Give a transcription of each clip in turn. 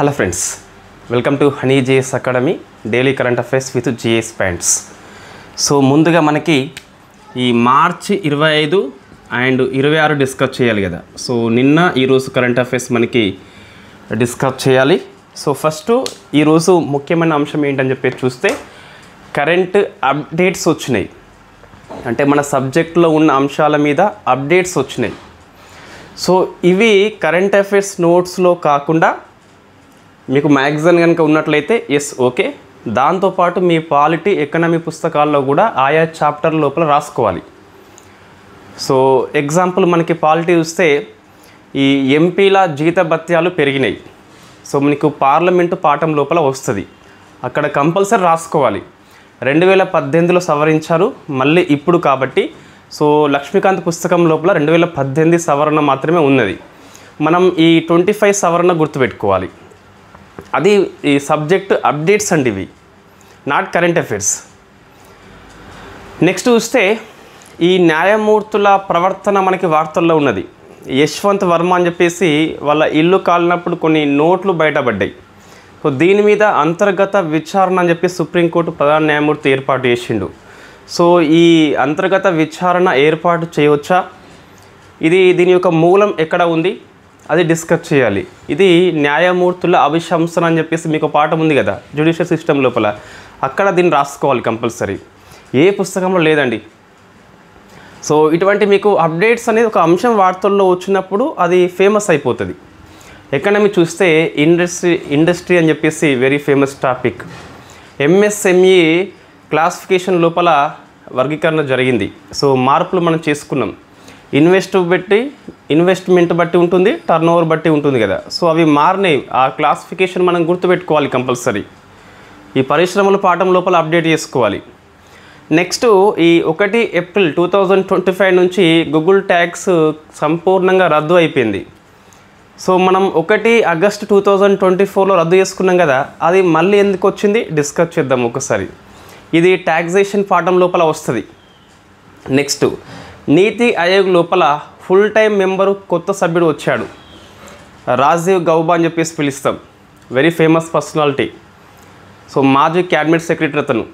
Hello friends, welcome to honey GS academy daily current affairs with GS points. So ముందుగా మనకి ఈ మార్చి 25 and 26 discuss చేయాలి కదా. So నిన్న ఈరోజు కరెంట్ అఫైర్స్ మనకి డిస్కస్ చేయాలి. సో ఫస్ట్ ఈరోజు ముఖ్యమైన అంశం ఏంటని చెప్పి చూస్తే కరెంట్ అప్డేట్స్ వచ్చినాయి. అంటే మన సబ్జెక్ట్లో ఉన్న అంశాల మీద అప్డేట్స్ వచ్చినాయి. సో ఇవి కరెంట్ అఫైర్స్ నోట్స్లో కాకుండా మీకు మ్యాగజైన్ కనుక ఉన్నట్లయితే ఎస్ ఓకే, దాంతోపాటు మీ పాలిటీ ఎకనామీ పుస్తకాల్లో కూడా ఆయా చాప్టర్ లోపల రాసుకోవాలి. సో ఎగ్జాంపుల్ మనకి పాలిటీ చూస్తే ఈ ఎంపీల జీతభత్యాలు పెరిగినాయి. సో మనకు పార్లమెంటు పాఠం లోపల వస్తుంది, అక్కడ కంపల్సరీ రాసుకోవాలి. 2018లో సవరించారు, మళ్ళీ ఇప్పుడు కాబట్టి. సో లక్ష్మీకాంత్ పుస్తకం లోపల 2018 సవరణ మాత్రమే ఉన్నది. మనం ఈ 25 సవరణ గుర్తుపెట్టుకోవాలి. అది ఈ సబ్జెక్ట్ అప్డేట్స్ అండి, ఇవి నాట్ కరెంట్ అఫైర్స్. నెక్స్ట్ చూస్తే ఈ న్యాయమూర్తుల ప్రవర్తన మనకి వార్తల్లో ఉన్నది. యశ్వంత్ వర్మ అని చెప్పేసి వాళ్ళ ఇల్లు కాలినప్పుడు కొన్ని నోట్లు బయటపడ్డాయి. సో దీని మీద అంతర్గత విచారణ అని చెప్పి సుప్రీంకోర్టు ప్రధాన న్యాయమూర్తి ఏర్పాటు చేసిండు. సో ఈ అంతర్గత విచారణ ఏర్పాటు చేయవచ్చా, దీని యొక్క మూలం ఎక్కడ ఉంది, అది డిస్కస్ చేయాలి. ఇది న్యాయమూర్తుల అభిశంసన అని చెప్పేసి మీకు పాఠం ఉంది కదా జ్యుడిషియల్ సిస్టమ్ లోపల, అక్కడ దీన్ని రాసుకోవాలి కంపల్సరీ. ఏ పుస్తకంలో లేదండి. సో ఇటువంటి మీకు అప్డేట్స్ అనేది ఒక అంశం వార్తల్లో వచ్చినప్పుడు అది ఫేమస్ అయిపోతుంది. ఎకనామీ చూస్తే ఇండస్ట్రీ అని చెప్పేసి very famous topic. MSME classification లోపల వర్గీకరణ జరిగింది. సో మార్పులు మనం చేసుకున్నాం. ఇన్వెస్ట్మెంట్ బట్టి ఉంటుంది, టర్న్ ఓవర్ బట్టి ఉంటుంది కదా. సో అవి మారినాయి. ఆ క్లాసిఫికేషన్ మనం గుర్తుపెట్టుకోవాలి కంపల్సరీ. ఈ పరిశ్రమల పాఠం లోపల అప్డేట్ చేసుకోవాలి. నెక్స్ట్ ఈ 1 ఏప్రిల్ 2025 నుంచి గూగుల్ ట్యాగ్స్ సంపూర్ణంగా రద్దు అయిపోయింది. సో మనం 1 ఆగస్టు 2024లో రద్దు చేసుకున్నాం కదా, అది మళ్ళీ ఎందుకు వచ్చింది డిస్కస్ చేద్దాం ఒకసారి. ఇది ట్యాక్సేషన్ పాఠం లోపల వస్తుంది. నెక్స్ట్ నీతి ఆయోగ్ లోపల ఫుల్ టైం మెంబరు కొత్త సభ్యుడు వచ్చాడు. రాజీవ్ గౌబా అని చెప్పేసి పిలుస్తాం, వెరీ ఫేమస్ పర్సనాలిటీ. సో మాజీ క్యాబినెట్ సెక్రటరీ అతను.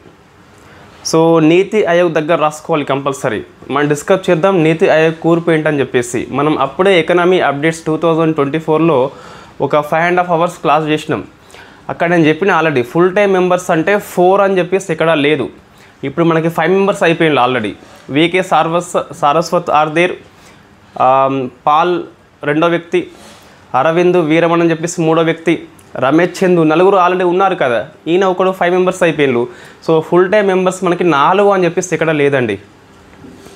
సో నీతి ఆయోగ్ దగ్గర రాసుకోవాలి కంపల్సరీ. మనం డిస్కస్ చేద్దాం నీతి ఆయోగ్ కూర్పు ఏంటని చెప్పేసి. మనం అప్పుడే ఎకనామీ అప్డేట్స్ 2024లో ఒక 5.5 hours క్లాస్ చేసినాం. అక్కడ నేను చెప్పిన ఆల్రెడీ ఫుల్ టైం మెంబర్స్ అంటే 4 అని చెప్పేసి ఎక్కడ లేదు. ఇప్పుడు మనకి 5 members అయిపోయింది ఆల్రెడీ. వికే సారస్వత్ ఆర్దేర్, పాల్ 2వ వ్యక్తి, అరవింద్ వీరమణ్ అని చెప్పేసి 3వ వ్యక్తి, రమేష్ చందు, 4 ఆల్రెడీ ఉన్నారు కదా. ఈయన ఒకడు 5 members అయిపోయిండు. సో ఫుల్ టైం మెంబర్స్ మనకి 4 అని చెప్పేసి ఎక్కడ లేదండి.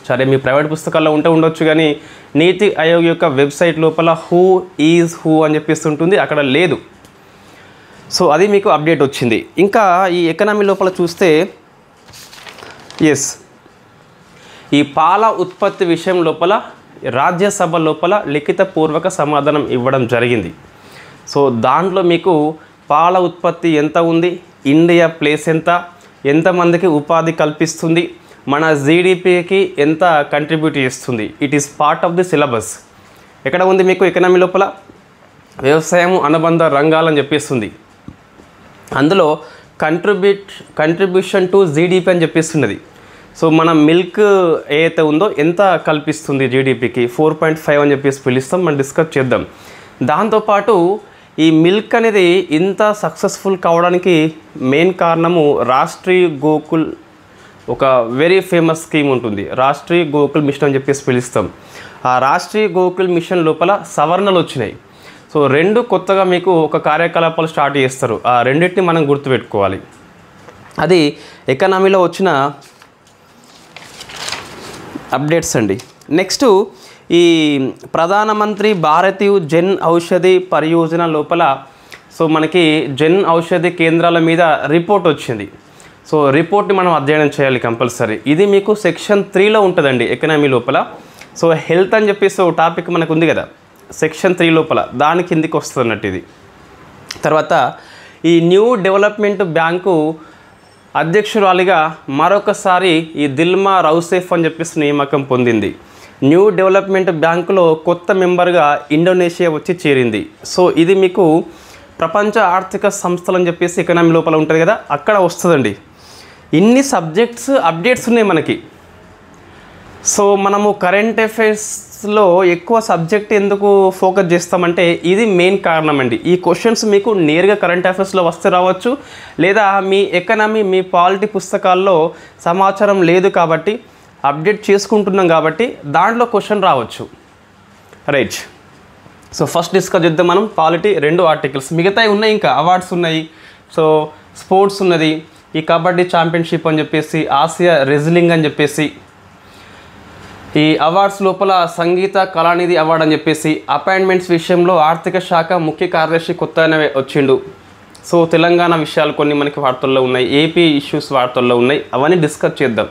సరే మీ ప్రైవేట్ పుస్తకాల్లో ఉండొచ్చు, కానీ నీతి ఆయోగ్ యొక్క వెబ్సైట్ లోపల హూ ఈజ్ హూ అని చెప్పేసి ఉంటుంది, అక్కడ లేదు. సో అది మీకు అప్డేట్ వచ్చింది. ఇంకా ఈ ఎకనామీ లోపల చూస్తే ఎస్, ఈ పాల ఉత్పత్తి విషయం లోపల రాజ్యసభ లోపల లిఖితపూర్వక సమాధానం ఇవ్వడం జరిగింది. సో దాంట్లో మీకు పాల ఉత్పత్తి ఎంత ఉంది, ఇండియా ప్లేస్ ఎంతమందికి ఉపాధి కల్పిస్తుంది, మన జీడిపికి ఎంత కంట్రిబ్యూట్ చేస్తుంది, it is part of the syllabus. ఎక్కడ ఉంది మీకు ఎకనామీ లోపల? వ్యవసాయం అనుబంధ రంగాలని చెప్పేస్తుంది. అందులో కంట్రిబ్యూషన్ టు జీడిపి అని చెప్పేస్తున్నది. సో మన మిల్క్ ఏదైతే ఉందో ఎంత కల్పిస్తుంది జీడిపికి, 4.5 అని చెప్పేసి పిలుస్తాం. మనం డిస్కస్ చేద్దాం. దాంతోపాటు ఈ మిల్క్ అనేది ఇంత సక్సెస్ఫుల్ కావడానికి మెయిన్ కారణము రాష్ట్రీయ గోకుల్, ఒక వెరీ ఫేమస్ స్కీమ్ ఉంటుంది, రాష్ట్రీయ గోకుల్ మిషన్ అని చెప్పేసి పిలుస్తాం. ఆ రాష్ట్రీయ గోకుల్ మిషన్ లోపల సవరణలు వచ్చినాయి. సో 2 కొత్తగా మీకు ఒక కార్యకలాపాలు స్టార్ట్ చేస్తారు. ఆ రెండింటిని మనం గుర్తుపెట్టుకోవాలి. అది ఎకనామీలో వచ్చిన అప్డేట్స్ అండి. నెక్స్ట్ ఈ ప్రధానమంత్రి భారతీయ జన్ ఔషధి పరియోజన లోపల సో మనకి జన్ ఔషధి కేంద్రాల మీద రిపోర్ట్ వచ్చింది. సో రిపోర్ట్ని మనం అధ్యయనం చేయాలి కంపల్సరీ. ఇది మీకు సెక్షన్ 3లో ఉంటుందండి ఎకనామీ లోపల. సో హెల్త్ అని చెప్పేసి ఒక టాపిక్ మనకు ఉంది కదా సెక్షన్ 3 లోపల, దాని కిందికి వస్తుంది అన్నట్టు ఇది. తర్వాత ఈ న్యూ డెవలప్మెంట్ బ్యాంకు అధ్యక్షురాలిగా మరొకసారి ఈ దిల్మా రౌసేఫ్ అని చెప్పేసి నియామకం పొందింది. న్యూ డెవలప్మెంట్ బ్యాంకులో కొత్త మెంబర్గా ఇండోనేషియా వచ్చి చేరింది. సో ఇది మీకు ప్రపంచ ఆర్థిక సంస్థలు అని చెప్పేసి ఎకనామీ లోపల ఉంటుంది కదా, అక్కడ వస్తుందండి. ఇన్ని సబ్జెక్ట్స్ అప్డేట్స్ ఉన్నాయి మనకి. సో మనము కరెంట్ అఫైర్స్లో ఎక్కువ సబ్జెక్ట్ ఎందుకు ఫోకస్ చేస్తామంటే ఇది మెయిన్ కారణం అండి. ఈ క్వశ్చన్స్ మీకు నేరుగా కరెంట్ అఫైర్స్లో వస్తే రావచ్చు, లేదా మీ ఎకనామీ మీ పాలిటీ పుస్తకాల్లో సమాచారం లేదు కాబట్టి అప్డేట్ చేసుకుంటున్నాం కాబట్టి దాంట్లో క్వశ్చన్ రావచ్చు. రైట్. సో ఫస్ట్ డిస్కస్ చేద్దాం మనం పాలిటీ 2 ఆర్టికల్స్. మిగతాయి ఉన్నాయి, ఇంకా అవార్డ్స్ ఉన్నాయి. సో స్పోర్ట్స్ ఉన్నది, ఈ కబడ్డీ ఛాంపియన్షిప్ అని చెప్పేసి, ఆసియా రెజ్లింగ్ అని చెప్పేసి, ఈ అవార్డ్స్ లోపల సంగీత కళానిధి అవార్డు అని చెప్పేసి, అపాయింట్మెంట్స్ విషయంలో ఆర్థిక శాఖ ముఖ్య కార్యదర్శి కొత్తగానే వచ్చిండు. సో తెలంగాణ విషయాలు కొన్ని మనకి వార్తల్లో ఉన్నాయి, ఏపీ ఇష్యూస్ వార్తల్లో ఉన్నాయి, అవన్నీ డిస్కస్ చేద్దాం.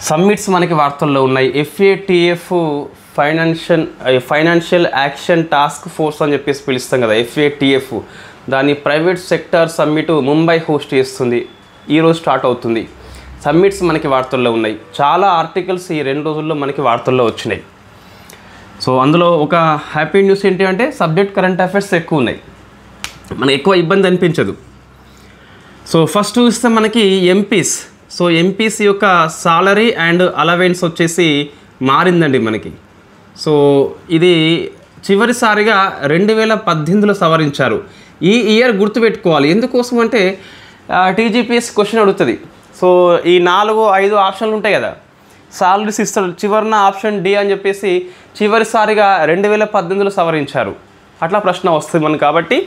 సమ్మిట్స్ మనకి వార్తల్లో ఉన్నాయి. FATF financial action task force అని చెప్పేసి పిలుస్తాం కదా, FATF. దాని private sector summit Mumbai host చేస్తుంది, ఈరోజు స్టార్ట్ అవుతుంది. సమ్మిట్స్ మనకి వార్తల్లో ఉన్నాయి. చాలా ఆర్టికల్స్ ఈ 2 రోజుల్లో మనకి వార్తల్లో వచ్చినాయి. సో అందులో ఒక హ్యాపీ న్యూస్ ఏంటి అంటే సబ్జెక్ట్ కరెంట్ అఫైర్స్ ఎక్కువ ఉన్నాయి, మనకి ఎక్కువ ఇబ్బంది అనిపించదు. సో ఫస్ట్ చూస్తే మనకి ఎంపీస్. సో ఎంపీస్ యొక్క సాలరీ అండ్ అలవెన్స్ వచ్చేసి మారిందండి మనకి. సో ఇది చివరిసారిగా 2018లో సవరించారు. ఈ ఇయర్ గుర్తుపెట్టుకోవాలి. ఎందుకోసం అంటే TGPS క్వశ్చన్ అడుగుతుంది. సో ఈ 4-5 ఆప్షన్లు ఉంటాయి కదా, సాలరీస్ ఇస్తాడు. చివరిన ఆప్షన్ డి అని చెప్పేసి చివరిసారిగా 2018లో సవరించారు. అట్లా ప్రశ్న వస్తుంది మనకు. కాబట్టి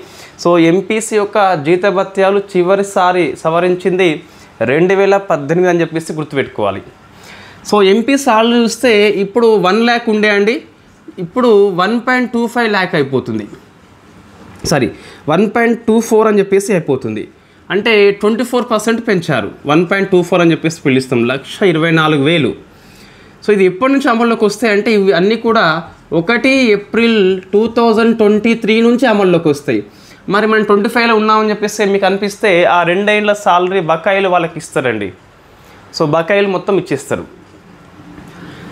సో ఎంపీసీ యొక్క జీతభత్యాలు చివరిసారి సవరించింది 2018 అని చెప్పేసి గుర్తుపెట్టుకోవాలి. సో ఎంపీ సాలరీ చూస్తే ఇప్పుడు 1 lakh ఉండే అండి, ఇప్పుడు 1.25 lakh అయిపోతుంది. 1.24 అని చెప్పేసి అయిపోతుంది. అంటే 24% పెంచారు. 1.24 అని చెప్పేసి పిలుస్తాం, 1,24,000. సో ఇది ఎప్పటి నుంచి అమల్లోకి వస్తాయి అంటే ఇవి అన్నీ కూడా 1 ఏప్రిల్ 2023 నుంచి అమల్లోకి వస్తాయి. మరి మనం 25లో ఉన్నామని చెప్పేసి మీకు అనిపిస్తే ఆ 2 ఏళ్ల సాలరీ బకాయిలు వాళ్ళకి ఇస్తారండి. సో బకాయిలు మొత్తం ఇచ్చేస్తారు.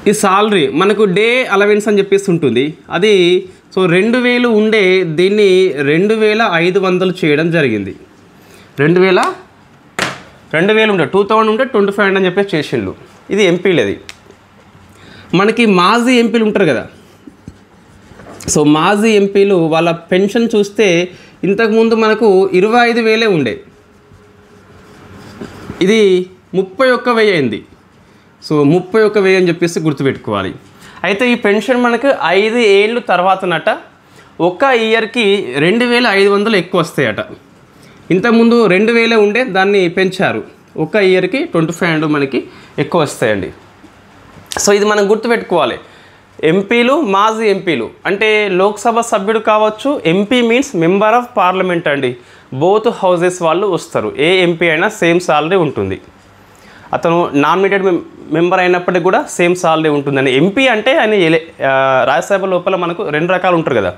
ఈ సాలరీ మనకు డే అలవెన్స్ అని చెప్పేసి ఉంటుంది. అది సో 2000 ఉండే దీన్ని 2500 చేయడం జరిగింది. 2000 ఉండే 2000 ఉంటే 2500 అని చెప్పేసి చేసిండు. ఇది ఎంపీలది. మనకి మాజీ ఎంపీలు ఉంటారు కదా, సో మాజీ ఎంపీలు వాళ్ళ పెన్షన్ చూస్తే ఇంతకుముందు మనకు 25,000 ఉండే, ఇది 31,000 అయింది. సో 31,000 అని చెప్పేసి గుర్తుపెట్టుకోవాలి. అయితే ఈ పెన్షన్ మనకు 5 ఏళ్ళు తర్వాతనట ఒక ఇయర్కి 2,500 ఎక్కువ వస్తాయట. ఇంతకుముందు 2,000 ఉండే, దాన్ని పెంచారు. ఒక ఇయర్కి 2500 మనకి ఎక్కువ వస్తాయండి. సో ఇది మనం గుర్తుపెట్టుకోవాలి. ఎంపీలు, మాజీ ఎంపీలు అంటే లోక్సభ సభ్యుడు కావచ్చు, MP means member of parliament అండి. బోత్ హౌజెస్ వాళ్ళు వస్తారు. ఏ ఎంపీ అయినా సేమ్ సాలరీ ఉంటుంది. అతను నామినేటెడ్ మెంబర్ అయినప్పటికీ కూడా సేమ్ సాలరీ ఉంటుందండి. ఎంపీ అంటే ఆయన రాజ్యసభ లోపల మనకు 2 రకాలు ఉంటారు కదా.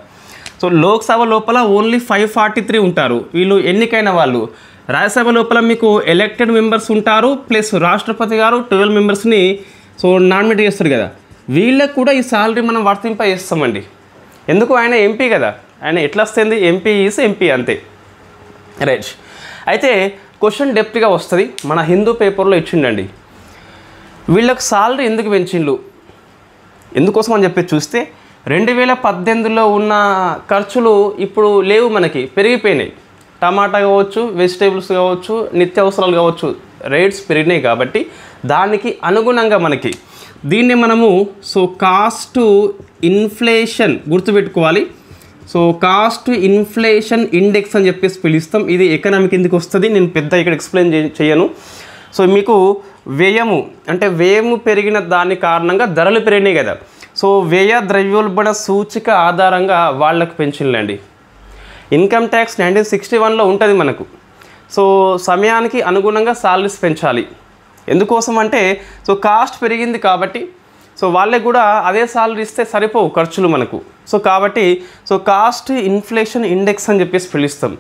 సో లోక్సభ లోపల ఓన్లీ 543 ఉంటారు, వీళ్ళు ఎన్నికైన వాళ్ళు. రాజ్యసభ లోపల మీకు ఎలక్టెడ్ మెంబర్స్ ఉంటారు, ప్లస్ రాష్ట్రపతి గారు 12 మెంబర్స్ని సో నామినేట్ చేస్తారు కదా, వీళ్ళకు కూడా ఈ సాలరీ మనం వర్తింప చేస్తామండి. ఎందుకు, ఆయన ఎంపీ కదా, ఆయన ఎట్లా వస్తుంది, ఎంపీ ఈజ్ ఎంపీ అంతే. రైట్. అయితే క్వశ్చన్ డెప్త్గా వస్తుంది. మన హిందూ పేపర్లో ఇచ్చిండండి, వీళ్ళకి సాలరీ ఎందుకు పెంచిండు, ఎందుకోసం అని చెప్పి చూస్తే 2018లో ఉన్న ఖర్చులు ఇప్పుడు లేవు, మనకి పెరిగిపోయినాయి. టమాటా కావచ్చు, వెజిటేబుల్స్ కావచ్చు, నిత్యావసరాలు కావచ్చు, రేట్స్ పెరిగినాయి. కాబట్టి దానికి అనుగుణంగా మనకి దీన్ని మనము సో కాస్ట్ ఇన్ఫ్లేషన్ గుర్తుపెట్టుకోవాలి. సో కాస్ట్ ఇన్ఫ్లేషన్ ఇండెక్స్ అని చెప్పేసి పిలుస్తాం. ఇది ఎకనామిక్ కిందకి వస్తుంది, నేను పెద్ద ఇక్కడ ఎక్స్ప్లెయిన్ చేయను. సో మీకు వ్యయము అంటే వ్యయము పెరిగిన దాని కారణంగా ధరలు పెరిగినాయి కదా, సో వ్యయ ద్రవ్యోల్బణ సూచిక ఆధారంగా వాళ్ళకు పెన్షన్లండి. ఇన్కమ్ ట్యాక్స్ 1961లో ఉంటుంది మనకు. సో సమయానికి అనుగుణంగా సాలరీస్ పెంచాలి. ఎందుకోసం అంటే సో కాస్ట్ పెరిగింది కాబట్టి సో వాళ్ళకి కూడా అదే సాలరీ ఇస్తే సరిపోవు ఖర్చులు మనకు. సో కాబట్టి సో కాస్ట్ ఇన్ఫ్లేషన్ ఇండెక్స్ అని చెప్పేసి పిలుస్తాం.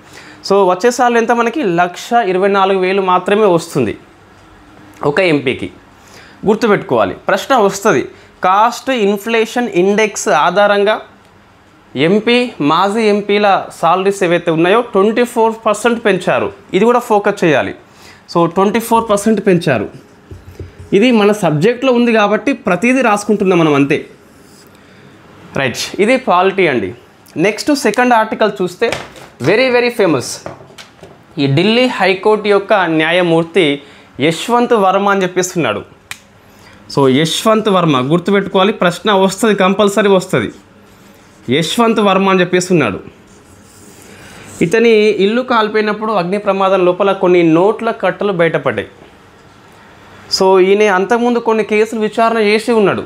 సో వచ్చే సాలరీ ఎంత మనకి 1,24,000 మాత్రమే వస్తుంది ఒక ఎంపీకి. గుర్తుపెట్టుకోవాలి, ప్రశ్న వస్తుంది. కాస్ట్ ఇన్ఫ్లేషన్ ఇండెక్స్ ఆధారంగా ఎంపీ మాజీ ఎంపీల సాలరీస్ ఏవైతే ఉన్నాయో 24% పెంచారు. ఇది కూడా ఫోకస్ చేయాలి. సో 24% పెంచారు. ఇది మన సబ్జెక్ట్లో ఉంది కాబట్టి ప్రతిదీ రాసుకుంటున్నాం మనం అంతే. రైట్, ఇది పాలిటీ అండి. నెక్స్ట్ సెకండ్ ఆర్టికల్ చూస్తే వెరీ వెరీ ఫేమస్. ఈ ఢిల్లీ హైకోర్టు యొక్క న్యాయమూర్తి యశ్వంత్ వర్మ అని చెప్పేస్తున్నాడు. సో యశ్వంత్ వర్మ గుర్తుపెట్టుకోవాలి, ప్రశ్న వస్తుంది, కంపల్సరీ వస్తుంది. యశ్వంత్ వర్మ అని చెప్పేస్తున్నాడు. ఇతని ఇల్లు కాలిపోయినప్పుడు అగ్ని ప్రమాదం లోపల కొన్ని నోట్ల కట్టలు బయటపడ్డాయి. సో ఈయన అంతకుముందు కొన్ని కేసులు విచారణ చేసి ఉన్నాడు.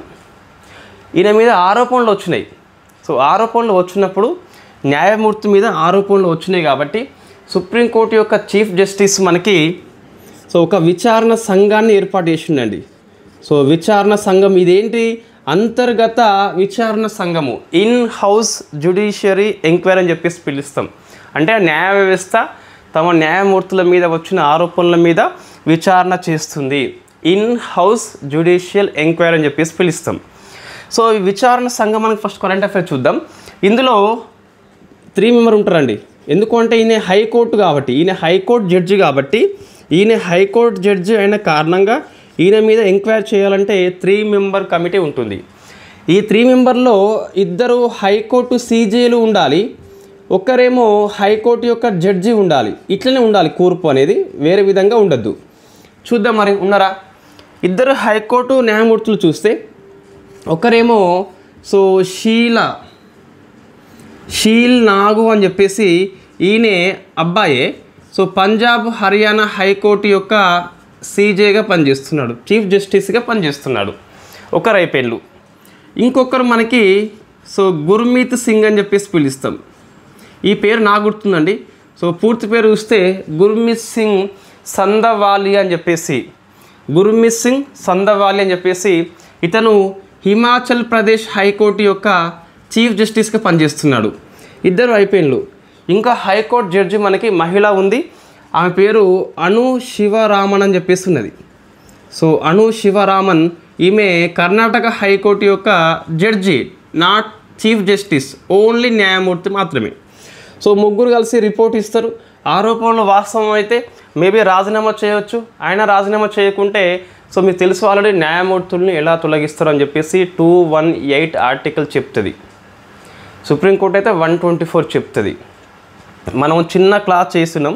ఈయన మీద ఆరోపణలు వచ్చినాయి. సో ఆరోపణలు వచ్చినప్పుడు న్యాయమూర్తి మీద ఆరోపణలు వచ్చినాయి కాబట్టి సుప్రీంకోర్టు యొక్క చీఫ్ జస్టిస్ మనకి ఒక విచారణ సంఘాన్ని ఏర్పాటు చేసిండండి. సో విచారణ సంఘం ఇదేంటి? అంతర్గత విచారణ సంఘము, ఇన్ హౌస్ జ్యుడిషియరీ ఎంక్వైరీ అని చెప్పేసి పిలుస్తాం. అంటే న్యాయ వ్యవస్థ తమ న్యాయమూర్తుల మీద వచ్చిన ఆరోపణల మీద విచారణ చేస్తుంది. ఇన్ హౌస్ జ్యుడిషియల్ ఎంక్వైరీ అని చెప్పేసి పిలుస్తాం. సో ఈ విచారణ సంఘం మనకి ఫస్ట్ కరెంట్ అఫైర్ చూద్దాం. ఇందులో 3 మెంబర్ ఉంటారండి. ఎందుకంటే ఈయన హైకోర్టు కాబట్టి, ఈయన హైకోర్టు జడ్జి కాబట్టి, ఈయన హైకోర్టు జడ్జి అయిన కారణంగా ఈయన మీద ఎంక్వైరీ చేయాలంటే 3 మెంబర్ కమిటీ ఉంటుంది. ఈ 3 మెంబర్లో 2 హైకోర్టు సీజేలు ఉండాలి, ఒక్కరేమో హైకోర్టు యొక్క జడ్జి ఉండాలి. ఇట్లనే ఉండాలి కూర్పు అనేది, వేరే విధంగా ఉండద్దు. చూద్దాం మరి ఉన్నారా. 2 హైకోర్టు న్యాయమూర్తులు చూస్తే ఒకరేమో షీల్ నాగు అని చెప్పేసి ఈయనే అబ్బాయే. సో పంజాబ్ హర్యానా హైకోర్టు యొక్క సీజేగా పనిచేస్తున్నాడు, చీఫ్ జస్టిస్గా పనిచేస్తున్నాడు. ఒకరు అయిపోయిన్లు. ఇంకొకరు మనకి గుర్మీత్ సింగ్ అని చెప్పేసి పిలుస్తాం. ఈ పేరు నాకు గుర్తుందండి. సో పూర్తి పేరు చూస్తే గుర్మీత్ సింగ్ సందవాలి అని చెప్పేసి, గుర్మీత్ సింగ్ సందవాలి అని చెప్పేసి ఇతను హిమాచల్ ప్రదేశ్ హైకోర్టు యొక్క చీఫ్ జస్టిస్గా పనిచేస్తున్నాడు. 2 అయిపోయిన్లు. ఇంకా హైకోర్టు జడ్జి మనకి మహిళ ఉంది, ఆమె పేరు అను శివరామన్ అని చెప్పేసి ఉన్నది. సో అను శివరామన్ ఈమె కర్ణాటక హైకోర్టు యొక్క judge, not chief justice, only న్యాయమూర్తి మాత్రమే. సో ముగ్గురు కలిసి రిపోర్ట్ ఇస్తారు. ఆరోపణలు వాస్తవం అయితే మేబీ రాజీనామా చేయవచ్చు. ఆయన రాజీనామా చేయకుంటే మీకు తెలుసు ఆల్రెడీ న్యాయమూర్తుల్ని ఎలా తొలగిస్తారు అని చెప్పేసి 218 ఆర్టికల్ చెప్తుంది. సుప్రీంకోర్టు అయితే 124 చెప్తుంది. మనం చిన్న క్లాస్ చేస్తున్నాం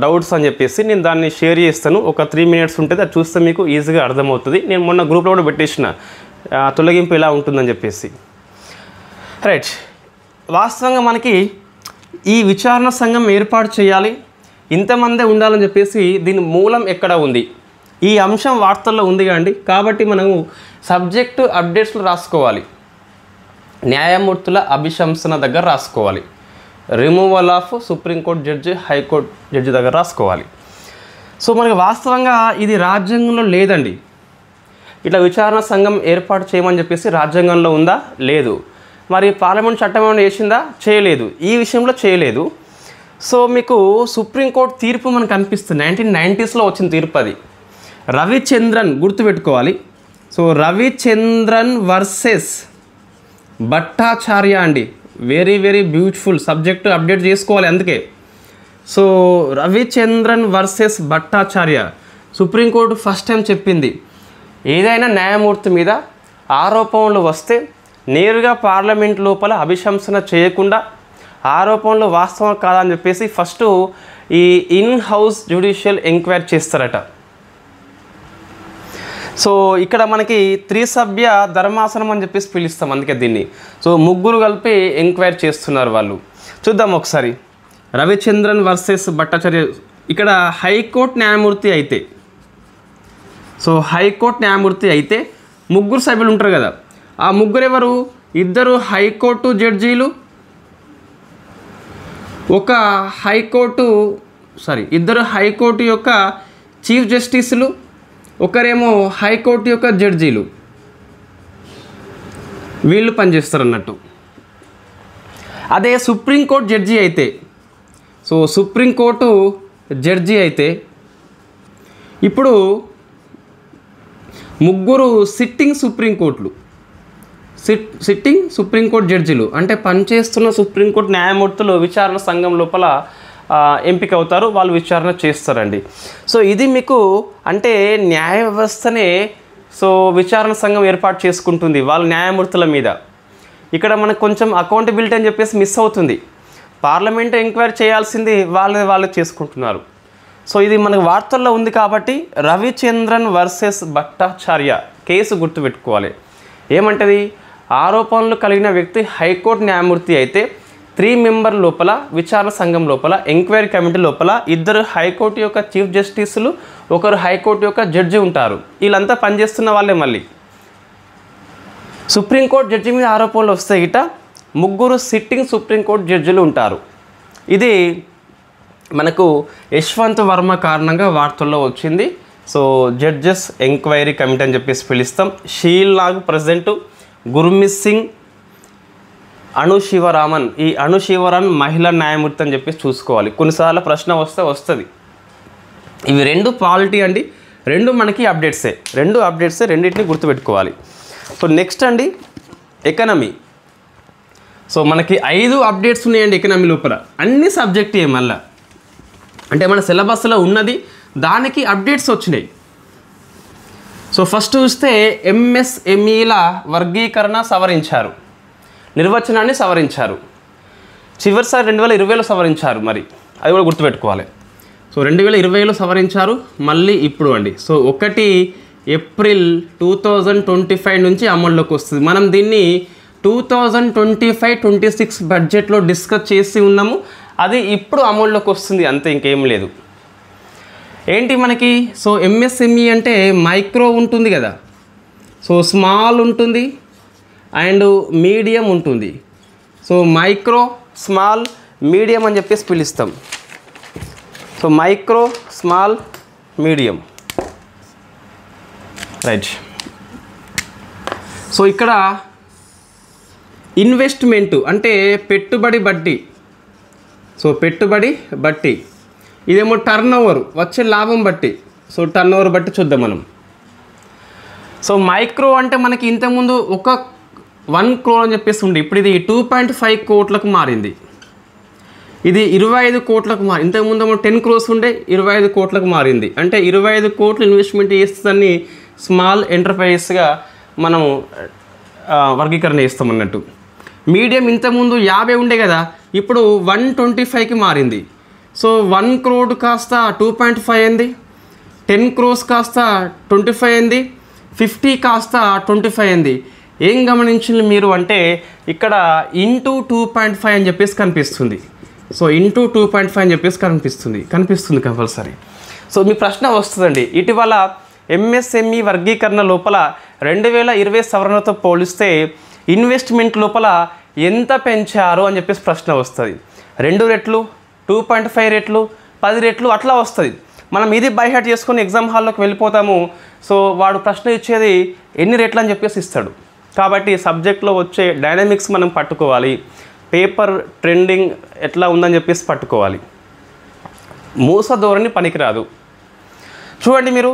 డౌట్స్ అని చెప్పేసి, నేను దాన్ని షేర్ చేస్తాను. ఒక 3 మినిట్స్ ఉంటుంది, అది చూస్తే మీకు ఈజీగా అర్థమవుతుంది. నేను మొన్న గ్రూప్లో కూడా పెట్టేసిన తొలగింపు ఎలా ఉంటుందని చెప్పేసి. రైట్, వాస్తవంగా మనకి ఈ విచారణ సంఘం ఏర్పాటు చేయాలి, ఇంతమందే ఉండాలని చెప్పేసి దీని మూలం ఎక్కడ ఉంది? ఈ అంశం వార్తల్లో ఉంది కాండి. కాబట్టి మనము సబ్జెక్టు అప్డేట్స్లో రాసుకోవాలి, న్యాయమూర్తుల అభిశంసన దగ్గర రాసుకోవాలి, removal of supreme court judge high court judge దగ్గర రాసుకోవాలి. సో మనకి వాస్తవంగా ఇది రాజ్యాంగంలో లేదండి. ఇట్లా విచారణ సంఘం ఏర్పాటు చేయమని చెప్పేసి రాజ్యాంగంలో ఉందా? లేదు. మరి పార్లమెంట్ చట్టం ఏమైనా చేసిందా? చేయలేదు. ఈ విషయంలో చేయలేదు. సో మీకు సుప్రీంకోర్టు తీర్పు మనకు అనిపిస్తుంది 1990స్లో వచ్చిన తీర్పు. అది రవిచంద్రన్, గుర్తుపెట్టుకోవాలి. సో రవిచంద్రన్ వర్సెస్ భట్టాచార్య అండి. Very very beautiful subject, update చేసుకోవాలి అందుకే. So Ravichandran versus Bhattacharya, supreme court first time చెప్పింది ఏదైనా న్యాయమూర్తి మీద ఆరోపణలు వస్తే నేరుగా పార్లమెంట్ లోపల అభిశంసన చేయకుండా ఆరోపణలు వాస్తవం కాదని చెప్పేసి ఫస్ట్ ఈ ఇన్ హౌస్ జ్యుడిషియల్ ఎంక్వైరీ చేస్తారట. సో ఇక్కడ మనకి 3 సభ్య ధర్మాసనం అని చెప్పేసి పిలుస్తాం, అందుకే దీన్ని. సో ముగ్గురు కలిపి ఎంక్వైరీ చేస్తున్నారు వాళ్ళు. చూద్దాం ఒకసారి. రవిచంద్రన్ వర్సెస్ భట్టాచార్య. ఇక్కడ హైకోర్టు న్యాయమూర్తి అయితే, సో హైకోర్టు న్యాయమూర్తి అయితే ముగ్గురు సభ్యులు ఉంటారు కదా. ఆ ముగ్గురు ఎవరు? 2 హైకోర్టు జడ్జీలు, 2 హైకోర్టు యొక్క చీఫ్ జస్టిస్లు, ఒకరేమో హైకోర్టు యొక్క జడ్జీలు. వీళ్ళు పనిచేస్తారు అన్నట్టు. అదే సుప్రీంకోర్టు జడ్జి అయితే, సో సుప్రీంకోర్టు జడ్జి అయితే ఇప్పుడు ముగ్గురు సిట్టింగ్ సుప్రీంకోర్టులు. సిట్టింగ్ సుప్రీంకోర్టు జడ్జిలు అంటే పనిచేస్తున్న సుప్రీంకోర్టు న్యాయమూర్తులు విచారణ సంఘం లోపల ఎంపిక అవుతారు, వాళ్ళు విచారణ చేస్తారండి. సో ఇది మీకు అంటే న్యాయ వ్యవస్థనే విచారణ సంఘం ఏర్పాటు చేసుకుంటుంది వాళ్ళ న్యాయమూర్తుల మీద. ఇక్కడ మనకు కొంచెం అకౌంటబిలిటీ అని చెప్పేసి మిస్ అవుతుంది. పార్లమెంట్ ఎంక్వైరీ చేయాల్సింది వాళ్ళు చేసుకుంటున్నారు. సో ఇది మనకు వార్తల్లో ఉంది కాబట్టి రవిచంద్రన్ వర్సెస్ భట్టాచార్య కేసు గుర్తుపెట్టుకోవాలి. ఏమంటది, ఆరోపణలు కలిగిన వ్యక్తి హైకోర్టు న్యాయమూర్తి అయితే 3 మెంబర్ లోపల విచారణ సంఘం లోపల ఎంక్వైరీ కమిటీ లోపల 2 హైకోర్టు యొక్క చీఫ్ జస్టిస్లు, 1 హైకోర్టు యొక్క జడ్జి ఉంటారు. వీళ్ళంతా పనిచేస్తున్న వాళ్ళే. మళ్ళీ సుప్రీంకోర్టు జడ్జి మీద ఆరోపణలు వస్తే గిట 3 సిట్టింగ్ సుప్రీంకోర్టు జడ్జిలు ఉంటారు. ఇది మనకు యశ్వంత్ వర్మ కారణంగా వార్తల్లో వచ్చింది. సో జడ్జెస్ ఎంక్వైరీ కమిటీ అని చెప్పేసి పిలుస్తాం. షీల్ నాగ్ ప్రెసిడెంట్, గుర్మిత్ సింగ్, అణుశివరామన్. ఈ అణుశివరామన్ మహిళా న్యాయమూర్తి అని చెప్పేసి చూసుకోవాలి. కొన్నిసార్లు ప్రశ్న వస్తుంది. ఇవి 2 పాలిటీ అండి, 2 మనకి అప్డేట్సే, రెండింటిని గుర్తుపెట్టుకోవాలి. సో నెక్స్ట్ అండి ఎకనమీ. సో మనకి 5 అప్డేట్స్ ఉన్నాయండి ఎకనమీ లోపల. అన్ని సబ్జెక్టే మళ్ళీ అంటే మన సిలబస్లో ఉన్నది, దానికి అప్డేట్స్ వచ్చినాయి. సో ఫస్ట్ చూస్తే ఎంఎస్ఎంఈల వర్గీకరణ సవరించారు, నిర్వచనాన్ని సవరించారు. చివరిసారి 2020లో సవరించారు, మరి అది కూడా గుర్తుపెట్టుకోవాలి. సో 2020లో సవరించారు, మళ్ళీ ఇప్పుడు అండి. సో 1 ఏప్రిల్ 2025 నుంచి అమల్లోకి వస్తుంది. మనం దీన్ని 2025-26 బడ్జెట్లో డిస్కస్ చేసి ఉన్నాము, అది ఇప్పుడు అమల్లోకి వస్తుంది, అంతే, ఇంకేం లేదు. ఏంటి మనకి, సో ఎంఎస్ఎంఈ అంటే మైక్రో ఉంటుంది కదా, సో స్మాల్ ఉంటుంది అండ్ మీడియం ఉంటుంది. సో మైక్రో, స్మాల్, మీడియం అని చెప్పేసి పిలుస్తాం. So micro, small, medium, right. So ఇక్కడ ఇన్వెస్ట్మెంట్ అంటే పెట్టుబడి బట్టి, సో పెట్టుబడి బట్టి, ఇదేమో టర్న్ ఓవర్ వచ్చే లాభం బట్టి. సో టర్న్ ఓవర్ బట్టి చూద్దాం మనం. సో మైక్రో అంటే మనకి ఇంతకుముందు 1 crore అని చెప్పేసి ఉండే, ఇప్పుడు ఇది 2.5 కోట్లకు మారింది. ఇది 25 కోట్లకు మారి, ఇంతకుముందు 10 crores ఉండే 25 కోట్లకు మారింది. అంటే 25 కోట్లు ఇన్వెస్ట్మెంట్ చేస్తుందని స్మాల్ ఎంటర్ప్రైజెస్గా మనం వర్గీకరణ చేస్తాం అన్నట్టు. మీడియం ఇంతకుముందు 50 ఉండే కదా, ఇప్పుడు 125కి మారింది. సో 1 crore కాస్త 2.5 అయింది, 10 crores కాస్త 25 అయింది, 50 కాస్త 25 అయింది. ఏం గమనించింది మీరు అంటే ఇక్కడ ఇంటూ 2.5 అని చెప్పేసి కనిపిస్తుంది. సో ఇంటూ 2.5 అని చెప్పేసి కనిపిస్తుంది కంపల్సరీ. సో మీ ప్రశ్న వస్తుందండి, ఇటీవల ఎంఎస్ఎంఈ వర్గీకరణ లోపల 2020 సవరణతో పోలిస్తే ఇన్వెస్ట్మెంట్ లోపల ఎంత పెంచారు అని చెప్పేసి ప్రశ్న వస్తుంది. 2 రెట్లు, 2.5 రెట్లు, 10 రెట్లు అట్లా వస్తుంది. మనం ఇది బై హార్ట్ చేసుకొని ఎగ్జామ్ హాల్లోకి వెళ్ళిపోతాము. సో వాడు ప్రశ్న ఇచ్చేది ఎన్ని రెట్లు అని చెప్పేసి ఇస్తాడు. కాబట్టి సబ్జెక్ట్లో వచ్చే డైనమిక్స్ మనం పట్టుకోవాలి, పేపర్ ట్రెండింగ్ ఎట్లా ఉందని చెప్పేసి పట్టుకోవాలి. మూస ధోరణి పనికిరాదు. చూడండి మీరు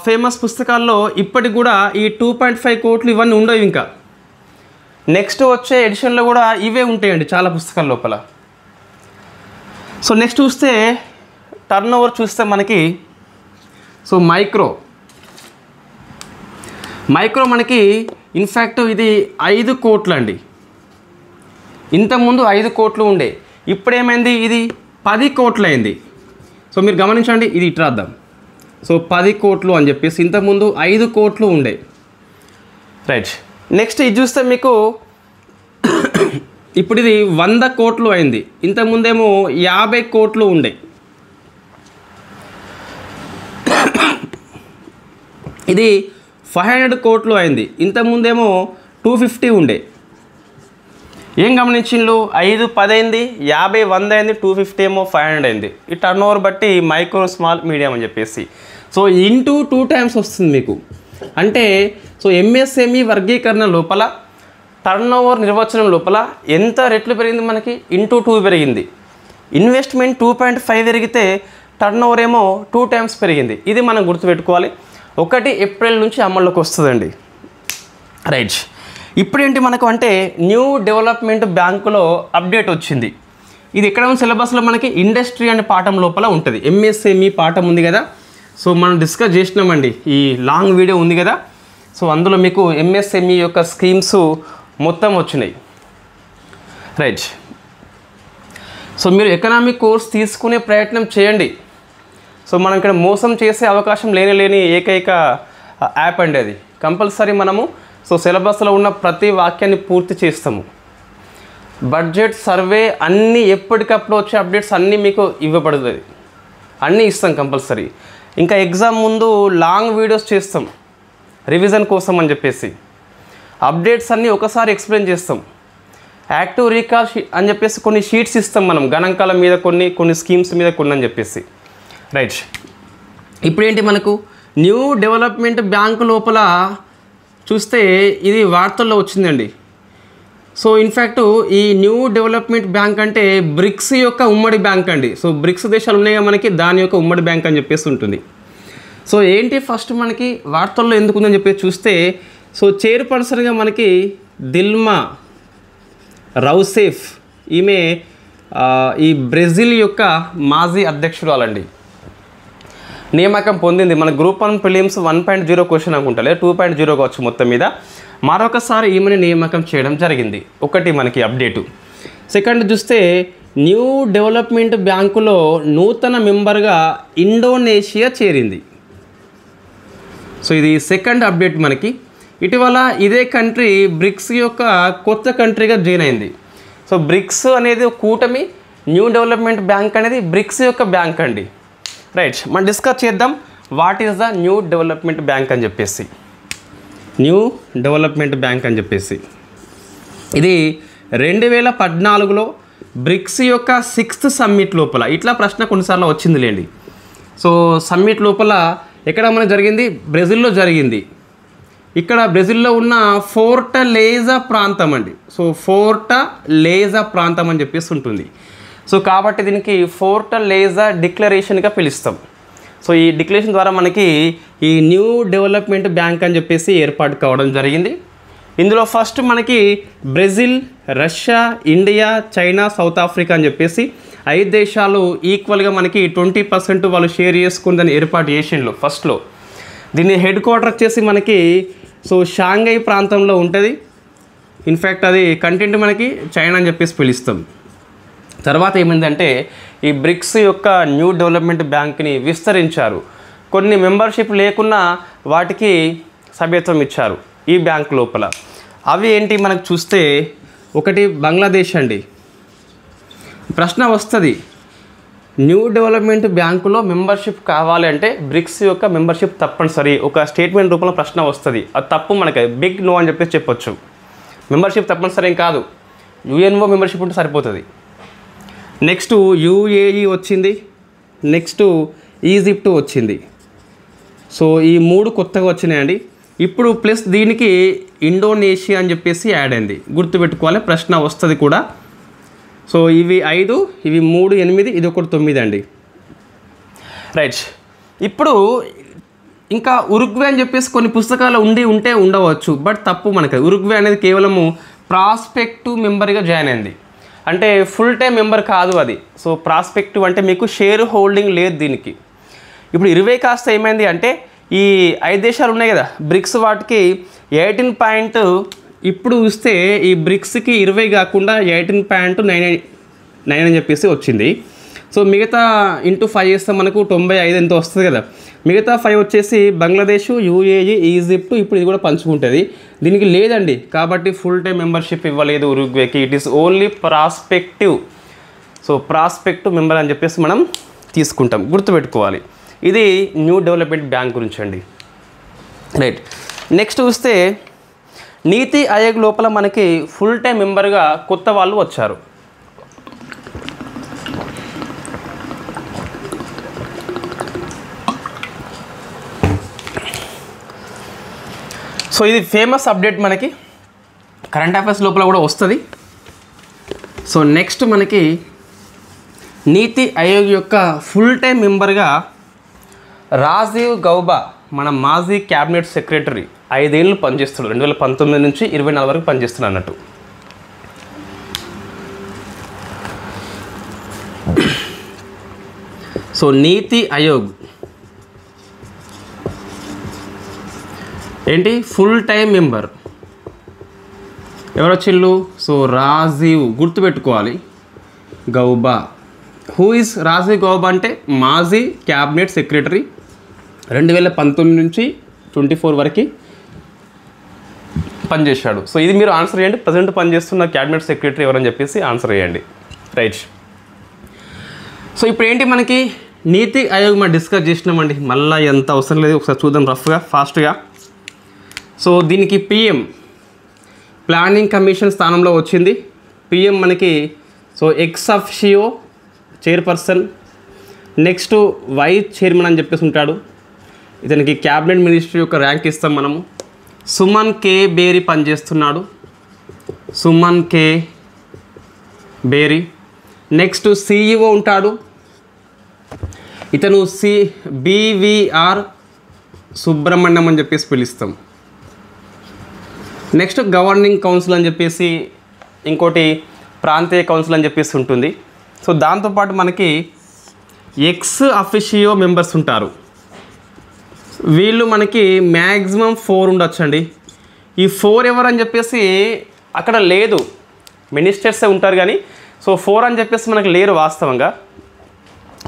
ఫేమస్ పుస్తకాల్లో ఇప్పటికి కూడా ఈ 2.5 కోట్లు ఇవన్నీ ఉండవు. ఇంకా నెక్స్ట్ వచ్చే ఎడిషన్లో కూడా ఇవే ఉంటాయండి చాలా పుస్తకాల లోపల. సో నెక్స్ట్ చూస్తే టర్న్ ఓవర్ చూస్తే మనకి, సో మైక్రో మనకి ఇన్ఫ్యాక్ట్ ఇది 5 కోట్లు అండి. ఇంతకుముందు 5 కోట్లు ఉండే, ఇప్పుడు ఏమైంది, ఇది 10 కోట్లు అయింది. సో మీరు గమనించండి, ఇది ఇటు రాద్దాం. సో 10 కోట్లు అని చెప్పేసి ఇంతకుముందు 5 కోట్లు ఉండే, రైట్. నెక్స్ట్ ఇది చూస్తే మీకు ఇప్పుడు ఇది 100 కోట్లు అయింది, ఇంతకుముందేమో 50 కోట్లు ఉండే. ఇది 500 కోట్లు అయింది, ఇంతకుముందేమో 250 ఉండే. ఏం గమనించిండ్రు, 5 10 అయింది, 50 100 అయింది, 250 ఏమో 500 అయింది. ఈ టర్న్ ఓవర్ బట్టి మైక్రో, స్మాల్, మీడియం అని చెప్పేసి. సో ఇంటూ 2 times వస్తుంది మీకు. అంటే సో ఎంఎస్ఎంఈ వర్గీకరణ లోపల టర్న్ ఓవర్ నిర్వచనం లోపల ఎంత రెట్లు పెరిగింది మనకి, ఇంటూ 2 పెరిగింది. ఇన్వెస్ట్మెంట్ 2.5 పెరిగితే టర్న్ ఓవర్ ఏమో 2 times పెరిగింది. ఇది మనం గుర్తుపెట్టుకోవాలి. 1 ఏప్రిల్ నుంచి అమల్లోకి వస్తుందండి, రైట్. ఇప్పుడేంటి మనకు అంటే న్యూ డెవలప్మెంట్ బ్యాంకులో అప్డేట్ వచ్చింది. ఇది ఎక్కడ ఉన్న సిలబస్లో మనకి ఇండస్ట్రీ అనే పాఠం లోపల ఉంటుంది. ఎంఎస్ఎంఈ పాఠం ఉంది కదా, సో మనం డిస్కస్ చేసినామండి, ఈ లాంగ్ వీడియో ఉంది కదా. సో అందులో మీకు ఎంఎస్ఎంఈ యొక్క స్కీమ్స్ మొత్తం వచ్చినాయి, రైట్. సో మీరు ఎకనామిక్ కోర్స్ తీసుకునే ప్రయత్నం చేయండి. సో మనం ఇక్కడ మోసం చేసే అవకాశం లేని ఏకైక యాప్ అండి అది. కంపల్సరీ మనము సో సిలబస్లో ఉన్న ప్రతి వాక్యాన్ని పూర్తి చేస్తాము. బడ్జెట్ సర్వే అన్నీ ఎప్పటికప్పుడు వచ్చే అప్డేట్స్ అన్నీ మీకు ఇవ్వబడుతుంది, అన్నీ ఇస్తాం కంపల్సరీ. ఇంకా ఎగ్జామ్ ముందు లాంగ్ వీడియోస్ చేస్తాం రివిజన్ కోసం అని చెప్పేసి. అప్డేట్స్ అన్నీ ఒకసారి ఎక్స్ప్లెయిన్ చేస్తాం. యాక్టివ్ రీకాల్ అని చెప్పేసి కొన్ని షీట్స్ ఇస్తాం మనం, గణాంకాల మీద కొన్ని స్కీమ్స్ మీద కొన్ని అని చెప్పేసి, రైట్. ఇప్పుడేంటి మనకు న్యూ డెవలప్మెంట్ బ్యాంక్ లోపల చూస్తే ఇది వార్తల్లో వచ్చిందండి. సో ఇన్ఫ్యాక్ట్ ఈ న్యూ డెవలప్మెంట్ బ్యాంక్ అంటే బ్రిక్స్ యొక్క ఉమ్మడి బ్యాంక్ అండి. సో బ్రిక్స్ దేశాలు ఉన్నాయి మనకి, దాని యొక్క ఉమ్మడి బ్యాంక్ అని చెప్పేసి ఉంటుంది. సో ఏంటి ఫస్ట్ మనకి వార్తల్లో ఎందుకు ఉందని చెప్పేసి చూస్తే, సో చైర్పర్సన్గా మనకి దిల్మా రౌసేఫ్, ఈమె ఈ బ్రెజిల్ యొక్క మాజీ అధ్యక్షురాలండి, నియామకం పొందింది. మన గ్రూప్ 1 ప్రిలిమ్స్ 1.0 క్వశ్చన్ అనుకుంటా, 2.0 కావచ్చు మొత్తం మీద. మరొకసారి ఈమెను నియామకం చేయడం జరిగింది. ఒకటి మనకి అప్డేటు. సెకండ్ చూస్తే న్యూ డెవలప్మెంట్ బ్యాంకులో నూతన మెంబర్గా ఇండోనేషియా చేరింది. సో ఇది సెకండ్ అప్డేట్ మనకి. ఇటీవల ఇదే కంట్రీ బ్రిక్స్ యొక్క కొత్త కంట్రీగా జాయిన్ అయింది. సో బ్రిక్స్ అనేది కూటమి, న్యూ డెవలప్మెంట్ బ్యాంక్ అనేది బ్రిక్స్ యొక్క బ్యాంక్ అండి, రైట్. మనం డిస్కస్ చేద్దాం what is the new development bank అని చెప్పేసి. న్యూ డెవలప్మెంట్ బ్యాంక్ అని చెప్పేసి ఇది 2014లో బ్రిక్స్ యొక్క 6th సమ్మిట్ లోపల, ఇట్లా ప్రశ్న కొన్నిసార్లు వచ్చింది లేండి. సో సమ్మిట్ లోపల ఎక్కడ మనకు జరిగింది, బ్రెజిల్లో జరిగింది. ఇక్కడ బ్రెజిల్లో ఉన్న ఫోర్టలేజా ప్రాంతం అండి. సో ఫోర్టలేజా ప్రాంతం అని చెప్పేసి ఉంటుంది. సో కాబట్టి దీనికి ఫోర్టలేజా డిక్లరేషన్గా పిలుస్తాం. సో ఈ డిక్లరేషన్ ద్వారా మనకి ఈ న్యూ డెవలప్మెంట్ బ్యాంక్ అని చెప్పేసి ఏర్పాటు కావడం జరిగింది. ఇందులో ఫస్ట్ మనకి Brazil, Russia, India, China, south Africa అని చెప్పేసి 5 దేశాలు ఈక్వల్గా మనకి 20% వాళ్ళు షేర్ చేసుకుని దాన్ని ఏర్పాటు చేసిండ్రు ఫస్ట్లో. దీన్ని హెడ్ క్వార్టర్ వచ్చేసి మనకి సో షాంఘై ప్రాంతంలో ఉంటుంది. ఇన్ఫ్యాక్ట్ అది కంటెంట్ మనకి చైనా అని చెప్పేసి పిలుస్తాం. తర్వాత ఏమైందంటే ఈ బ్రిక్స్ యొక్క న్యూ డెవలప్మెంట్ బ్యాంక్ని విస్తరించారు. కొన్ని మెంబర్షిప్ లేకున్నా వాటికి సభ్యత్వం ఇచ్చారు ఈ బ్యాంక్ లోపల. అవి ఏంటి మనకు చూస్తే, ఒకటి బంగ్లాదేశ్ అండి. ప్రశ్న వస్తుంది, న్యూ డెవలప్మెంట్ బ్యాంకులో మెంబర్షిప్ కావాలి అంటే బ్రిక్స్ యొక్క మెంబర్షిప్ తప్పనిసరి. ఒక స్టేట్మెంట్ రూపంలో ప్రశ్న వస్తుంది, అది తప్పు, మనకి బిగ్ నో అని చెప్పేసి చెప్పొచ్చు. మెంబర్షిప్ తప్పనిసరి ఏం కాదు, యుఎన్ఓ మెంబర్షిప్ ఉంటే సరిపోతుంది. నెక్స్ట్ యుఏఈ వచ్చింది, నెక్స్ట్ ఈజిప్ట్ వచ్చింది. సో ఈ 3 కొత్తగా వచ్చినాయండి. ఇప్పుడు ప్లస్ దీనికి ఇండోనేషియా అని చెప్పేసి యాడ్ అయింది, గుర్తుపెట్టుకోవాలి, ప్రశ్న వస్తుంది కూడా. సో ఇవి 5, ఇవి 3, 8, ఇది ఒకటి 9 అండి, రైట్. ఇప్పుడు ఇంకా ఉరుగ్వే అని చెప్పేసి కొన్ని పుస్తకాలు ఉంటే ఉండవచ్చు, బట్ తప్పు. మనకి ఉరుగ్వే అనేది కేవలము ప్రాస్పెక్టివ్ మెంబర్గా జాయిన్ అయింది, అంటే ఫుల్ టైం మెంబర్ కాదు అది. సో ప్రాస్పెక్టివ్ అంటే మీకు షేర్ హోల్డింగ్ లేదు దీనికి. ఇప్పుడు 20 కాస్త ఏమైంది అంటే ఈ 5 దేశాలు ఉన్నాయి కదా బ్రిక్స్, వాటికి 18. ఇప్పుడు చూస్తే ఈ బ్రిక్స్కి 20 కాకుండా 18.99 అని చెప్పేసి వచ్చింది. సో మిగతా ఇంటూ 5 చేస్తే మనకు 95 ఎంతో వస్తుంది కదా. మిగతా 5 వచ్చేసి బంగ్లాదేశ్, యుఏఈ, ఈజిప్ట్. ఇప్పుడు ఇది కూడా పంచుకుంటుంది, దీనికి లేదండి. కాబట్టి ఫుల్ టైం మెంబర్షిప్ ఇవ్వలేదు ఉరుగ్వేకి. It is only prospective. So prospective member అని చెప్పేసి మనం తీసుకుంటాం, గుర్తుపెట్టుకోవాలి. ఇది న్యూ డెవలప్మెంట్ బ్యాంక్ గురించి అండి, రైట్. నెక్స్ట్ చూస్తే నీతి ఆయోగ్ లోపల మనకి ఫుల్ టైం మెంబర్గా కొత్త వాళ్ళు వచ్చారు. సో ఇది ఫేమస్ అప్డేట్, మనకి కరెంట్ అఫైర్స్ లోపల కూడా వస్తుంది. సో నెక్స్ట్ మనకి నీతి ఆయోగ్ యొక్క ఫుల్ టైం మెంబర్గా రాజీవ్ గౌబా, మన మాజీ క్యాబినెట్ సెక్రటరీ, 5 ఏళ్ళు పనిచేస్తున్నాడు, 2019 నుంచి 24 వరకు పనిచేస్తున్నాడు అన్నట్టు. సో నీతి ఆయోగ్ ఏంటి ఫుల్ టైం మెంబర్ ఎవరు వచ్చిళ్ళు? సో రాజీవ్, గుర్తుపెట్టుకోవాలి, గౌబా. హూ ఇస్ రాజీవ్ గౌబా అంటే మాజీ క్యాబినెట్ సెక్రటరీ, 2019 నుంచి 24 వరకు పనిచేశాడు. సో ఇది మీరు ఆన్సర్ చేయండి, ప్రజెంట్ పనిచేస్తున్న క్యాబినెట్ సెక్రటరీ ఎవరని చెప్పేసి ఆన్సర్ చేయండి. రైట్. సో ఇప్పుడు ఏంటి మనకి నీతి ఆయోగ్ మనం డిస్కస్ చేసినామండి, మళ్ళీ ఎంత అవసరం లేదు, ఒకసారి చూద్దాం రఫ్గా ఫాస్ట్గా. సో దీనికి పిఎం ప్లానింగ్ కమిషన్ స్థానంలో వచ్చింది. పిఎం మనకి so ex officio chairperson, next vice chairman అని చెప్పేసి ఉంటాడు. ఇతనికి క్యాబినెట్ మినిస్ట్రీ యొక్క ర్యాంక్ ఇస్తాం మనము. సుమన్ కే బేరీ పనిచేస్తున్నాడు, సుమన్ కే బేరీ. నెక్స్ట్ సిఇఓ ఉంటాడు, ఇతను బివిఆర్ సుబ్రహ్మణ్యం అని చెప్పేసి పిలుస్తాం. నెక్స్ట్ గవర్నింగ్ కౌన్సిల్ అని చెప్పేసి ఇంకోటి ప్రాంతీయ కౌన్సిల్ అని చెప్పేసి ఉంటుంది. సో దాంతోపాటు మనకి ఎక్స్ అఫిషియో మెంబర్స్ ఉంటారు, వీళ్ళు మనకి మ్యాక్సిమం 4 ఉండొచ్చండి. ఈ 4 ఎవరని చెప్పేసి అక్కడ లేదు, మినిస్టర్సే ఉంటారు కానీ సో 4 అని చెప్పేసి మనకు లేరు వాస్తవంగా.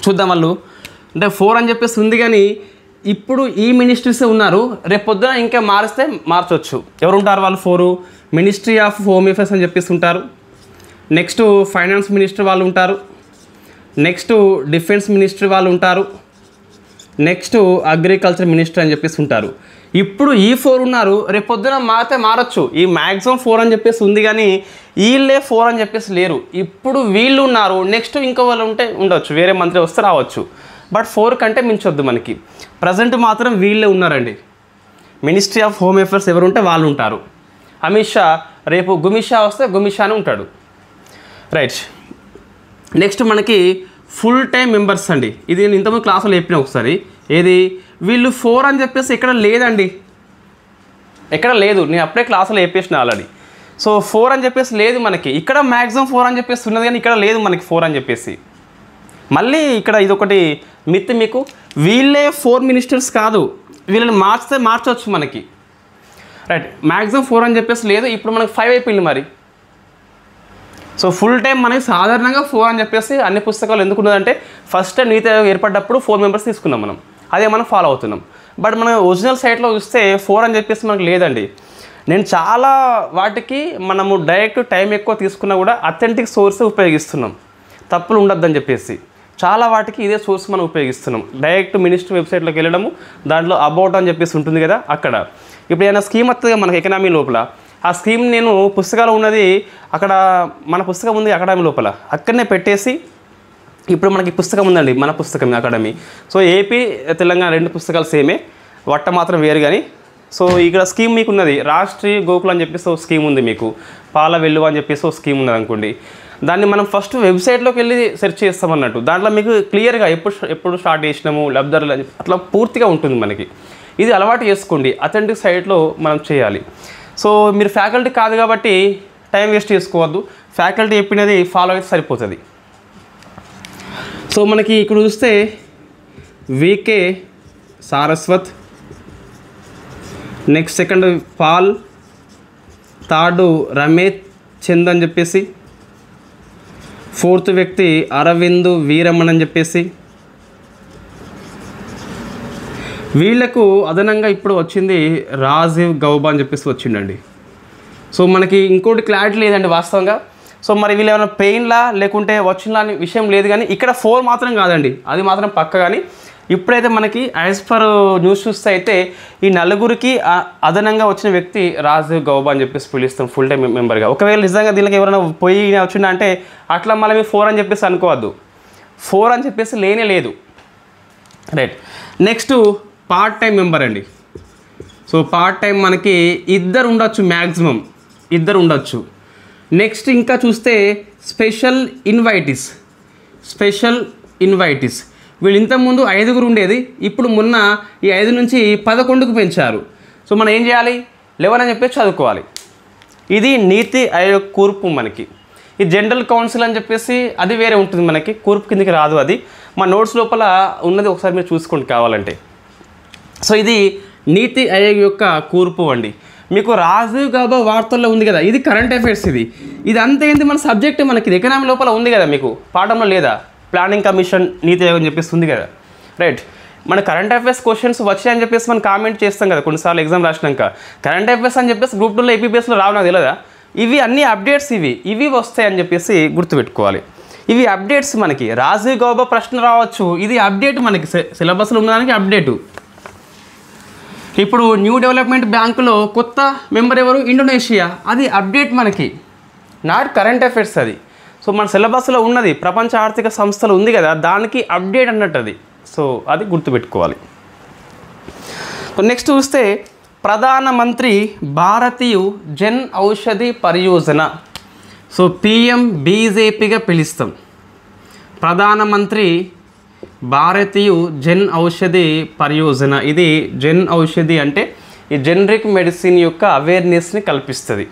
చూద్దాం వాళ్ళు అంటే 4 అని చెప్పేసి ఉంది కానీ ఇప్పుడు ఈ మినిస్ట్రీసే ఉన్నారు, రేపు పొద్దున ఇంకా మారిస్తే మార్చవచ్చు. ఎవరు ఉంటారు వాళ్ళు 4? మినిస్ట్రీ ఆఫ్ హోమ్ అఫేర్స్ అని చెప్పేసి ఉంటారు, నెక్స్ట్ ఫైనాన్స్ మినిస్టర్ వాళ్ళు ఉంటారు, నెక్స్ట్ డిఫెన్స్ మినిస్ట్రీ వాళ్ళు ఉంటారు, నెక్స్ట్ అగ్రికల్చర్ మినిస్టర్ అని చెప్పేసి ఉంటారు. ఇప్పుడు ఈ 4 ఉన్నారు, రేపు పొద్దున మారితే మారచ్చు. ఈ మ్యాక్సిమం 4 అని చెప్పేసి ఉంది కానీ వీళ్ళే 4 అని చెప్పేసి లేరు. ఇప్పుడు వీళ్ళు ఉన్నారు, నెక్స్ట్ ఇంకో వాళ్ళు ఉంటే ఉండొచ్చు, వేరే మంత్రి వస్తే రావచ్చు, బట్ 4 కంటే మించొద్దు మనకి. ప్రజెంట్ మాత్రం వీళ్ళే ఉన్నారండి. మినిస్ట్రీ ఆఫ్ హోమ్ అఫేర్స్ ఎవరు ఉంటే వాళ్ళు ఉంటారు. అమిత్ షా రేపు గుమిషా వస్తే గుమిషానే ఉంటాడు. రైట్. నెక్స్ట్ మనకి ఫుల్ టైం మెంబర్స్ అండి, ఇది నేను ఇంతకుముందు క్లాసులో చెప్పిన ఒకసారి. ఏది వీళ్ళు 4 అని చెప్పేసి ఇక్కడ లేదండి, ఎక్కడ లేదు, నేను అప్పుడే క్లాసులో చెప్పేసిన ఆల్రెడీ. సో 4 అని చెప్పేసి లేదు మనకి, ఇక్కడ మ్యాక్సిమం 4 అని చెప్పేసి ఉన్నది కానీ ఇక్కడ లేదు మనకి 4 అని చెప్పేసి. మళ్ళీ ఇక్కడ ఇదొకటి మిత్ మీకు, వీళ్ళే 4 మినిస్టర్స్ కాదు, వీళ్ళని మార్చితే మార్చవచ్చు మనకి. రైట్. మ్యాక్సిమం 4 అని చెప్పేసి లేదు, ఇప్పుడు మనకి 5 అయిపోయింది మరి. సో ఫుల్ టైం మనకి సాధారణంగా 4 అని చెప్పేసి అన్ని పుస్తకాలు ఎందుకు ఉన్నదంటే ఫస్ట్ టైం నీతి ఆయోగ్ ఏర్పడ్డప్పుడు 4 మెంబర్స్ తీసుకున్నాం మనం, అదే మనం ఫాలో అవుతున్నాం. బట్ మన ఒరిజినల్ సైట్లో చూస్తే 4 అని చెప్పేసి మనకు లేదండి. నేను చాలా వాటికి మనము డైరెక్ట్ టైం ఎక్కువ తీసుకున్నా కూడా అథెంటిక్ సోర్స్ ఉపయోగిస్తున్నాం, తప్పులు ఉండొద్దని చెప్పేసి. చాలా వాటికి ఇదే సోర్స్ మనం ఉపయోగిస్తున్నాం. డైరెక్ట్ మినిస్టర్ వెబ్సైట్లోకి వెళ్ళడము, దాంట్లో అబౌట్ అని చెప్పేసి ఉంటుంది కదా, అక్కడ ఇప్పుడు ఏదైనా స్కీమ్ వస్తుంది మనకి ఎకనామీ లోపల, ఆ స్కీమ్ నేను పుస్తకాలు ఉన్నది అక్కడ, మన పుస్తకం ఉంది అకాడమీ లోపల, అక్కడనే పెట్టేసి ఇప్పుడు మనకి పుస్తకం ఉందండి, మన పుస్తకం అకాడమీ. సో ఏపీ తెలంగాణ 2 పుస్తకాలు సేమే, వట్ట మాత్రం వేరు కానీ. సో ఇక్కడ స్కీమ్ మీకు ఉన్నది, రాష్ట్రీయ గోకుల్ అని చెప్పేసి ఒక స్కీమ్ ఉంది మీకు, పాల వెల్లువ అని చెప్పేసి ఒక స్కీమ్ ఉన్నది అనుకోండి. దాన్ని మనం ఫస్ట్ వెబ్సైట్లోకి వెళ్ళి సెర్చ్ చేస్తామన్నట్టు, దాంట్లో మీకు క్లియర్గా ఎప్పుడు స్టార్ట్ చేసినాము, లబ్ధరులు అట్లా పూర్తిగా ఉంటుంది మనకి. ఇది అలవాటు చేసుకోండి, అథెంటిక్ సైట్లో మనం చేయాలి. సో మీరు ఫ్యాకల్టీ కాదు కాబట్టి టైం వేస్ట్ చేసుకోవద్దు, ఫ్యాకల్టీ చెప్పినది ఫాలో అయితే సరిపోతుంది. సో మనకి ఇక్కడ చూస్తే V K Saraswat, next second Paul, third Ramesh Chand అని చెప్పేసి, 4th వ్యక్తి అరవింద్ వీరమణ్ అని చెప్పేసి. వీళ్లకు అదనంగా ఇప్పుడు వచ్చింది రాజీవ్ గౌబా అని చెప్పేసి వచ్చిండండి. సో మనకి ఇంకోటి క్లారిటీ లేదండి వాస్తవంగా. సో మరి వీళ్ళు ఏమైనా పెయిన్లా లేకుంటే వచ్చిందా అనే విషయం లేదు కానీ ఇక్కడ 4 మాత్రం కాదండి, అది మాత్రం పక్క. కానీ ఇప్పుడైతే మనకి యాజ్ పర్ న్యూస్ చూస్తే అయితే ఈ 4గురికి అదనంగా వచ్చిన వ్యక్తి రాజీవ్ గౌబా అని చెప్పేసి పిలుస్తాం ఫుల్ టైం మెంబర్గా. ఒకవేళ నిజంగా దీనికి ఎవరైనా పోయి వచ్చిందా అంటే అట్లా మళ్ళీ మీరు 4 అని చెప్పేసి అనుకోవద్దు, 4 అని చెప్పేసి లేనే లేదు. Right. Next part time member అండి. సో పార్ట్ టైం మనకి 2 ఉండొచ్చు, మ్యాక్సిమం 2 ఉండొచ్చు. నెక్స్ట్ ఇంకా చూస్తే స్పెషల్ ఇన్వైటీస్, వీళ్ళు ఇంతకుముందు 5గురు ఉండేది, ఇప్పుడు మొన్న ఈ 5 నుంచి 11కు పెంచారు. సో మనం ఏం చేయాలి 11 అని చెప్పేసి చదువుకోవాలి. ఇది నీతి ఆయోగ్ కూర్పు. మనకి ఈ జనరల్ కౌన్సిల్ అని చెప్పేసి అది వేరే ఉంటుంది, మనకి కూర్పు కిందకి రాదు. అది మా నోట్స్ లోపల ఉన్నది, ఒకసారి మీరు చూసుకోండి కావాలంటే. సో ఇది నీతి ఆయోగ్ యొక్క కూర్పు అండి. మీకు రాజీవ్ గౌబా వార్తల్లో ఉంది కదా, ఇది కరెంట్ అఫైర్స్. ఇది అంతే ఏంటి మన సబ్జెక్ట్, మనకి ఎకనామీ లోపల ఉంది కదా, మీకు పాఠంలో లేదా ప్లానింగ్ కమిషన్ నీతి ఆయోగ్ అని చెప్పేసి ఉంది కదా, రైట్. మన కరెంట్ అఫైర్స్ క్వశ్చన్స్ వచ్చాయని చెప్పేసి మనం కామెంట్ చేస్తాం కదా కొన్నిసార్లు ఎగ్జామ్ రాసినాక. కరెంట్ అఫైర్స్ అని చెప్పేసి గ్రూప్ 2లో ఏపీపీఎస్లో రావు, నాకు తెలియదా. ఇవి అన్ని అప్డేట్స్, ఇవి వస్తాయని చెప్పేసి గుర్తుపెట్టుకోవాలి. ఇవి అప్డేట్స్. మనకి రాజీవ్ గౌబా ప్రశ్న రావచ్చు, ఇది అప్డేట్, మనకి సిలబస్లో ఉన్నదానికి అప్డేటు. ఇప్పుడు న్యూ డెవలప్మెంట్ బ్యాంకులో కొత్త మెంబర్ ఎవరు, ఇండోనేషియా, అది అప్డేట్ మనకి, నాట్ కరెంట్ అఫైర్స్ అది. సో మన సిలబస్లో ఉన్నది ప్రపంచ ఆర్థిక సంస్థలు ఉంది కదా, దానికి అప్డేట్ అన్నట్టు అది. సో అది గుర్తుపెట్టుకోవాలి. నెక్స్ట్ చూస్తే ప్రధానమంత్రి భారతీయ జన్ ఔషధి పరియోజన. సో PMBJPగా పిలుస్తాం. ప్రధానమంత్రి భారతీయ జన్ ఔషధి పరియోజన. ఇది జన్ ఔషధి అంటే ఈ జనరిక్ మెడిసిన్ యొక్క అవేర్నెస్ని కల్పిస్తుంది.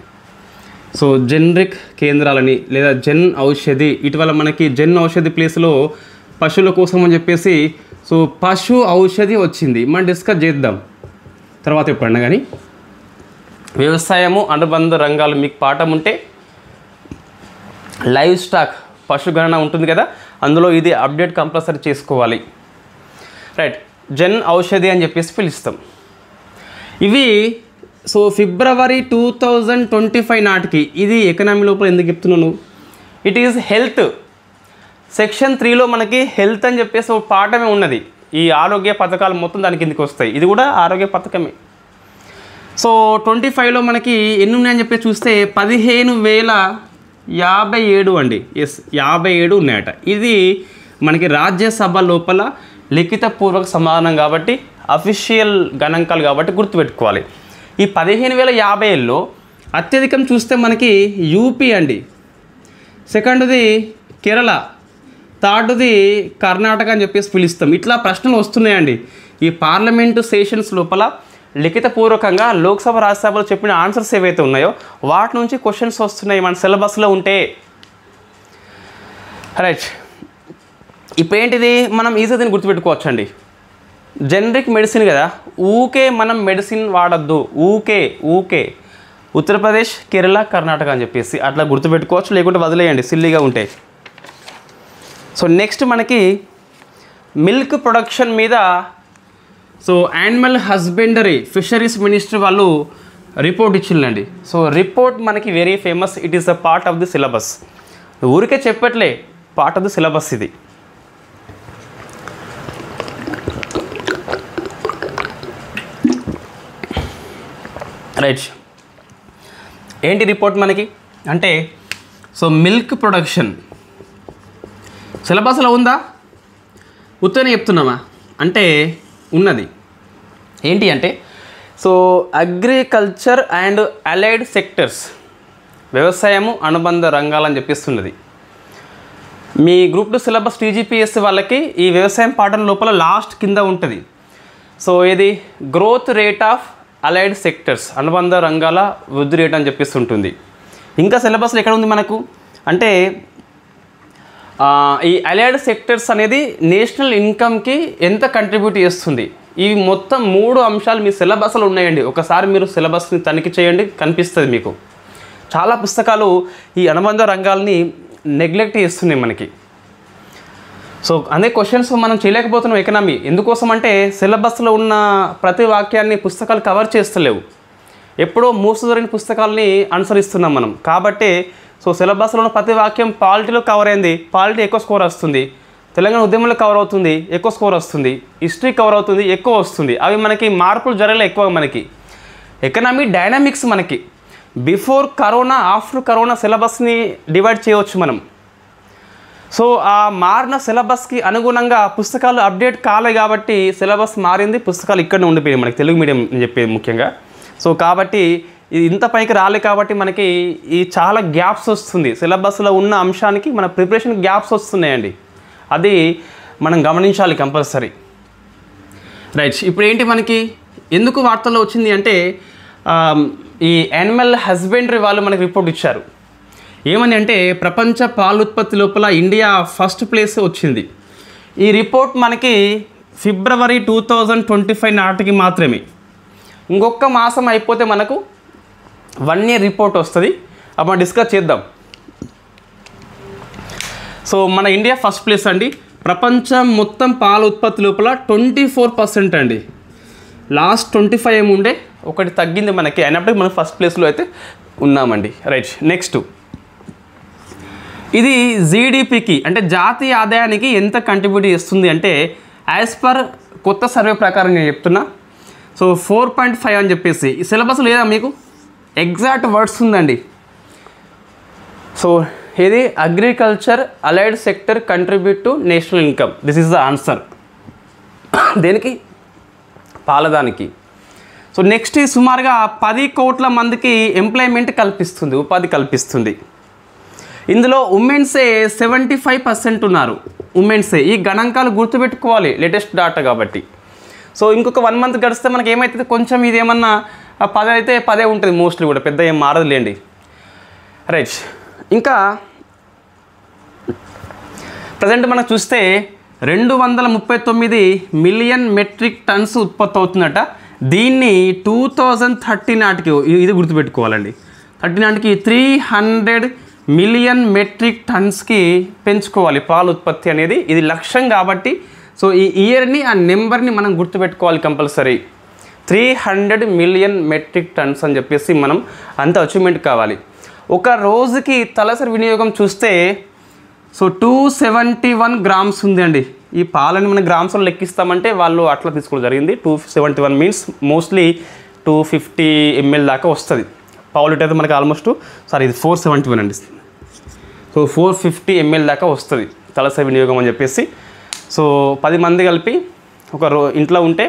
సో జనరిక్ కేంద్రాలని లేదా జన్ ఔషధి, ఇటీవల మనకి జన్ ఔషధి ప్లేస్లో పశువుల కోసం అని చెప్పేసి సో పశు ఔషధి వచ్చింది, మనం డిస్కస్ చేద్దాం తర్వాత ఎప్పుడన్నా. కానీ వ్యవసాయము అనుబంధ రంగాలు మీకు పాఠం ఉంటే లైవ్ స్టాక్ పశుగణన ఉంటుంది కదా, అందులో ఇది అప్డేట్ కంపల్సరీ చేసుకోవాలి, రైట్. జన్ ఔషధి అని చెప్పేసి పిలుస్తాం. ఇవి సో ఫిబ్రవరి 2025 నాటికి, ఇది ఎకనామీ లోపల ఎందుకు చెప్తున్నాను, ఇట్ ఈజ్ హెల్త్. సెక్షన్ 3లో మనకి హెల్త్ అని చెప్పేసి ఒక పాఠమే ఉన్నది. ఈ ఆరోగ్య పథకాలు మొత్తం దాని కిందకి వస్తాయి, ఇది కూడా ఆరోగ్య పథకమే. సో 25లో మనకి ఎన్ని ఉన్నాయని చెప్పి చూస్తే 15,057 అండి. ఎస్, 57 ఉన్నాయట. ఇది మనకి రాజ్యసభ లోపల లిఖితపూర్వక సమాధానం కాబట్టి, అఫీషియల్ గణాంకాలు కాబట్టి గుర్తుపెట్టుకోవాలి. ఈ 15,057లో అత్యధికం చూస్తే మనకి యూపీ అండి, సెకండ్ది కేరళ, థర్డ్ది కర్ణాటక అని చెప్పేసి పిలుస్తాం. ఇట్లా ప్రశ్నలు వస్తున్నాయండి. ఈ పార్లమెంటు సెషన్స్ లోపల లిఖితపూర్వకంగా లోక్సభ రాజ్యసభలో చెప్పిన ఆన్సర్స్ ఏవైతే ఉన్నాయో వాటి నుంచి క్వశ్చన్స్ వస్తున్నాయి మన సిలబస్లో ఉంటే, రైట్. ఇప్పుడు ఏంటిది, మనం ఈజీగా దీన్ని గుర్తుపెట్టుకోవచ్చండి. జనరిక్ మెడిసిన్ కదా, ఊకే మనం మెడిసిన్ వాడద్దు, ఊకే ఉత్తరప్రదేశ్, కేరళ, కర్ణాటక అని చెప్పేసి అట్లా గుర్తుపెట్టుకోవచ్చు, లేకుంటే వదిలేయండి సిల్లీగా ఉంటాయి. సో నెక్స్ట్ మనకి మిల్క్ ప్రొడక్షన్ మీద so animal husbandry fisheries ministry వాళ్ళు రిపోర్ట్ ఇచ్చిందండి. సో రిపోర్ట్ మనకి very famous, it is a part of the syllabus. ఊరికే చెప్పట్లే, పార్ట్ ఆఫ్ ది సిలబస్ ఇది. రైట్. ఏంటి రిపోర్ట్ మనకి అంటే, సో మిల్క్ ప్రొడక్షన్ సిలబస్లో ఉందా, ఉత్తనే చెప్తున్నామా అంటే ఉన్నది. ఏంటి అంటే, so agriculture and allied sectors, వ్యవసాయము అనుబంధ రంగాలని చెప్పిస్తున్నది. మీ గ్రూప్ 2 సిలబస్ TGPSC వాళ్ళకి ఈ వ్యవసాయం పాఠం లోపల లాస్ట్ కింద ఉంటుంది. సో ఇది growth rate of allied sectors, అనుబంధ రంగాల వృద్ధి రేట్ అని చెప్పేసి ఉంటుంది. ఇంకా సిలబస్లో ఎక్కడ ఉంది మనకు అంటే, ఈ అలైడ్ సెక్టర్స్ అనేది నేషనల్ ఇన్కమ్కి ఎంత కంట్రిబ్యూట్ చేస్తుంది, ఇవి మొత్తం 3 అంశాలు మీ సిలబస్లో ఉన్నాయండి. ఒకసారి మీరు సిలబస్ని తనిఖీ చేయండి, కనిపిస్తుంది మీకు. చాలా పుస్తకాలు ఈ అనుబంధ రంగాల్ని నెగ్లెక్ట్ చేస్తున్నాయి మనకి. సో అదే క్వశ్చన్స్ మనం చేయలేకపోతున్నాం ఎకనామీ. ఎందుకోసం అంటే సిలబస్లో ఉన్న ప్రతి వాక్యాన్ని పుస్తకాలు కవర్ చేస్తలేవు, ఎప్పుడో మూసుదొరిన పుస్తకాలని అనుసరిస్తున్నాం మనం. కాబట్టి సో సిలబస్లో ఉన్న ప్రతి వాక్యం పాలిటీలో కవర్ అయింది, పాలిటీ ఎక్కువ స్కోర్ వస్తుంది, తెలంగాణ ఉద్యమంలో కవర్ అవుతుంది, ఎక్కువ స్కోర్ వస్తుంది, హిస్టరీ కవర్ అవుతుంది, ఎక్కువ వస్తుంది. అవి మనకి మార్పులు జరగలే ఎక్కువ. మనకి ఎకనామీ డైనామిక్స్ మనకి బిఫోర్ కరోనా, ఆఫ్టర్ కరోనా సిలబస్ని డివైడ్ చేయవచ్చు మనం. సో ఆ మారిన సిలబస్కి అనుగుణంగా పుస్తకాలు అప్డేట్ కాలే కాబట్టి సిలబస్ మారింది, పుస్తకాలు ఇక్కడనే ఉండిపోయాయి మనకి, తెలుగు మీడియం అని చెప్పేది ముఖ్యంగా. సో కాబట్టి ఇది ఇంత పైకి రాలే కాబట్టి మనకి ఈ చాలా గ్యాప్స్ వస్తుంది, సిలబస్లో ఉన్న అంశానికి మన ప్రిపరేషన్ గ్యాప్స్ వస్తున్నాయండి, అది మనం గమనించాలి కంపల్సరీ. రైట్. ఇప్పుడు ఏంటి మనకి ఎందుకు వార్తల్లో వచ్చింది అంటే ఈ యానిమల్ హస్బెండరీ వాళ్ళు మనకి రిపోర్ట్ ఇచ్చారు. ఏమని అంటే ప్రపంచ పాల ఉత్పత్తి లోపల ఇండియా ఫస్ట్ ప్లేస్ వచ్చింది. ఈ రిపోర్ట్ మనకి ఫిబ్రవరి 2025 నాటికి మాత్రమే. ఇంకొక మాసం అయిపోతే మనకు 1 year రిపోర్ట్ వస్తుంది. అప్పుడు డిస్కస్ చేద్దాం. సో మన ఇండియా ఫస్ట్ ప్లేస్ అండి. ప్రపంచం మొత్తం పాల ఉత్పత్తి లోపల 24% అండి. లాస్ట్ 25 ఏమి ఉండే, ఒకటి తగ్గింది మనకి, అయినప్పటికీ మనం ఫస్ట్ ప్లేస్లో అయితే ఉన్నామండి. రైట్, నెక్స్ట్ ఇది జీడిపికి అంటే జాతీయ ఆదాయానికి ఎంత కంట్రిబ్యూట్ చేస్తుంది అంటే యాజ్ పర్ కొత్త సర్వే ప్రకారం నేను చెప్తున్నా. సో 4.5 అని చెప్పేసి ఈ సిలబస్ లేదా మీకు ఎగ్జాక్ట్ వర్డ్స్ ఉందండి. సో ఇది agriculture allied sector contribute to national income. This is the answer దేనికి, పాలదానికి. సో నెక్స్ట్ సుమారుగా 10 కోట్ల మందికి ఎంప్లాయ్మెంట్ కల్పిస్తుంది, ఉపాధి కల్పిస్తుంది. ఇందులో ఉమెన్సే 75% ఉన్నారు. ఉమెన్సే ఈ గణాంకాలు గుర్తుపెట్టుకోవాలి, లేటెస్ట్ డాటా కాబట్టి. సో ఇంకొక 1 month గడిస్తే మనకి ఏమవుతుంది, కొంచెం ఇది ఏమన్నా 10 అయితే 10 ఉంటుంది మోస్ట్లీ, కూడా పెద్ద ఏం మారదు లేండి. రైట్, ఇంకా ప్రజెంట్ మనం చూస్తే 239 మిలియన్ మెట్రిక్ టన్స్ ఉత్పత్తి అవుతుందట. దీన్ని 2030 నాటికి, ఇది గుర్తుపెట్టుకోవాలండి, 30 నాటికి 300 మిలియన్ మెట్రిక్ టన్స్కి పెంచుకోవాలి పాల ఉత్పత్తి అనేది. ఇది లక్ష్యం కాబట్టి సో ఈ ఇయర్ని ఆ నెంబర్ని మనం గుర్తుపెట్టుకోవాలి కంపల్సరీ. 300 మిలియన్ మెట్రిక్ టన్స్ అని చెప్పేసి మనం అంత అచీవ్మెంట్ కావాలి. ఒక రోజుకి తలసరి వినియోగం చూస్తే సో 271 grams ఉంది అండి. ఈ పాలని మనం గ్రామ్స్లో లెక్కిస్తామంటే వాళ్ళు అట్లా తీసుకోవడం జరిగింది. 271 మీన్స్ మోస్ట్లీ 250 ml దాకా వస్తుంది. పావు లీటర్ అయితే మనకి ఆల్మోస్ట్, సారీ ఇది 471 అండి. సో 450 ml దాకా వస్తుంది తలసరి వినియోగం అని చెప్పేసి. సో 10 మంది కలిపి ఒక ఇంట్లో ఉంటే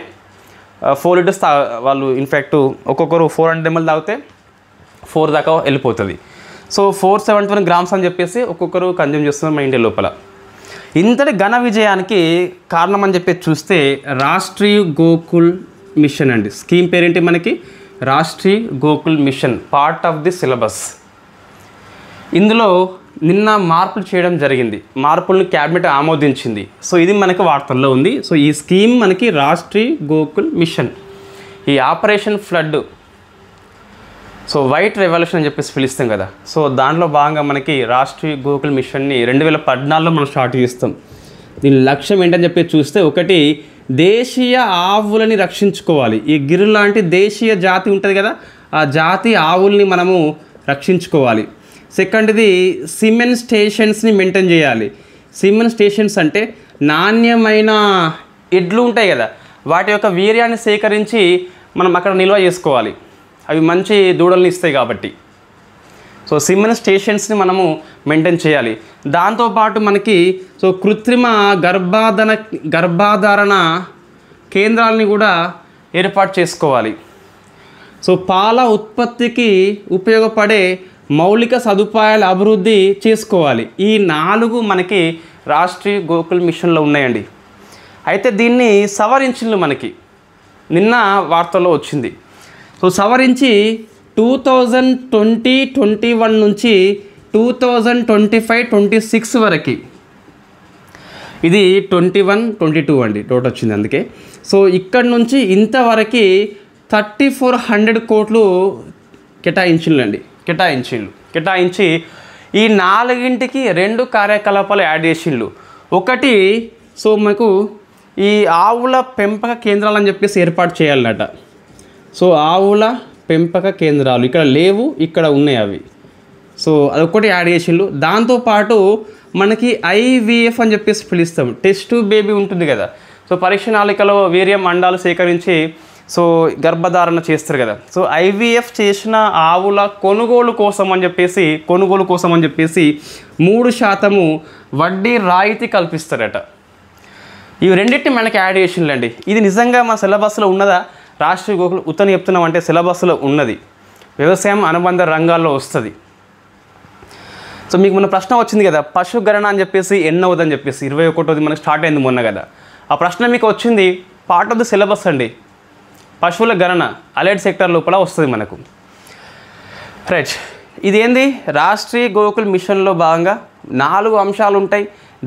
4 liters వాళ్ళు ఇన్ఫ్యాక్ట్ ఒక్కొక్కరు 400 ml తాగితే 4 దాకా వెళ్ళిపోతుంది. సో 471 grams అని చెప్పేసి ఒక్కొక్కరు కన్జ్యూమ్ చేస్తున్నారు మన ఇండియా లోపల. ఇంతటి ఘన విజయానికి కారణం అని చెప్పేసి చూస్తే రాష్ట్రీయ గోకుల్ మిషన్ అండి. స్కీమ్ పేరేంటి మనకి, Rashtriya Gokul mission, part of the syllabus. ఇందులో నిన్న మార్పులు చేయడం జరిగింది, మార్పులను క్యాబినెట్ ఆమోదించింది. సో ఇది మనకి వార్తల్లో ఉంది. సో ఈ స్కీమ్ మనకి రాష్ట్రీయ గోకుల్ మిషన్. ఈ operation flood, so white revolution అని చెప్పేసి పిలుస్తాం కదా, సో దాంట్లో భాగంగా మనకి రాష్ట్రీయ గోకుల్ మిషన్ని 2014లో మనం స్టార్ట్ చేస్తాం. దీని లక్ష్యం ఏంటని చెప్పి చూస్తే, ఒకటి దేశీయ ఆవులని రక్షించుకోవాలి. ఈ గిర్ లాంటి దేశీయ జాతి ఉంటుంది కదా, ఆ జాతి ఆవుల్ని మనము రక్షించుకోవాలి. సెకండ్ది సిమెన్ స్టేషన్స్ని మెయింటైన్ చేయాలి. సిమెన్ స్టేషన్స్ అంటే నాణ్యమైన ఎడ్లు ఉంటాయి కదా, వాటి యొక్క వీర్యాన్ని సేకరించి మనం అక్కడ నిల్వ చేసుకోవాలి. అవి మంచి దూడల్ని ఇస్తాయి కాబట్టి. సో సిమెన్ స్టేషన్స్ని మనము మెయింటైన్ చేయాలి. దాంతోపాటు మనకి సో కృత్రిమ గర్భాధారణ కేంద్రాలని కూడా ఏర్పాటు చేసుకోవాలి. సో పాల ఉత్పత్తికి ఉపయోగపడే మౌలిక సదుపాయాల అభివృద్ధి చేసుకోవాలి. ఈ 4 మనకి రాష్ట్రీయ గోకుల్ మిషన్లో ఉన్నాయండి. అయితే దీన్ని సవరించిండ్రు మనకి, నిన్న వార్తల్లో వచ్చింది. సో సవరించి 2020-21 నుంచి 2025-26 వరకు, ఇది 21-22 అండి టోటల్ వచ్చింది అందుకే. సో ఇక్కడ నుంచి ఇంతవరకు 3400 కోట్లు కేటాయించి ఈ 4ంటికి 2 కార్యకలాపాలు యాడ్ చేసిండ్రు. ఒకటి సో మనకు ఈ ఆవుల పెంపక కేంద్రాలు అని చెప్పేసి ఏర్పాటు చేయాలన్నట. సో ఆవుల పెంపక కేంద్రాలు ఇక్కడ లేవు, ఇక్కడ ఉన్నాయి అవి. సో అదొకటి యాడ్ చేసిండ్రు. దాంతోపాటు మనకి IVF అని చెప్పేసి పిలుస్తాం, టెస్ట్ బేబీ ఉంటుంది కదా. సో పరీక్ష నాళికలో వీర్యం అండాలు సేకరించి సో గర్భధారణ చేస్తారు కదా. సో IVF చేసిన ఆవుల కొనుగోలు కోసం అని చెప్పేసి 3% వడ్డీ రాయితీ కల్పిస్తారట. ఇవి రెండింటిని మనకి యాడ్ చేసిండ్లండి. ఇది నిజంగా మా సిలబస్లో ఉన్నదా? రాష్ట్రీయ గోకుల్ ఉత్తని చెప్తున్నాం అంటే సిలబస్లో ఉన్నది, వ్యవసాయం అనుబంధ రంగాల్లో వస్తుంది. సో మీకు మన ప్రశ్న వచ్చింది కదా, పశుగణన అని చెప్పేసి ఎన్నవదని చెప్పేసి 21వ మనకి స్టార్ట్ అయింది మొన్న కదా. ఆ ప్రశ్న మీకు వచ్చింది, పార్ట్ ఆఫ్ ది సిలబస్ అండి. పశువుల గణన అలైడ్ సెక్టర్ లోపల వస్తుంది మనకు. రైట్, ఇదేంది రాష్ట్రీయ గోకుల్ మిషన్లో భాగంగా 4 అంశాలు ఉంటాయి.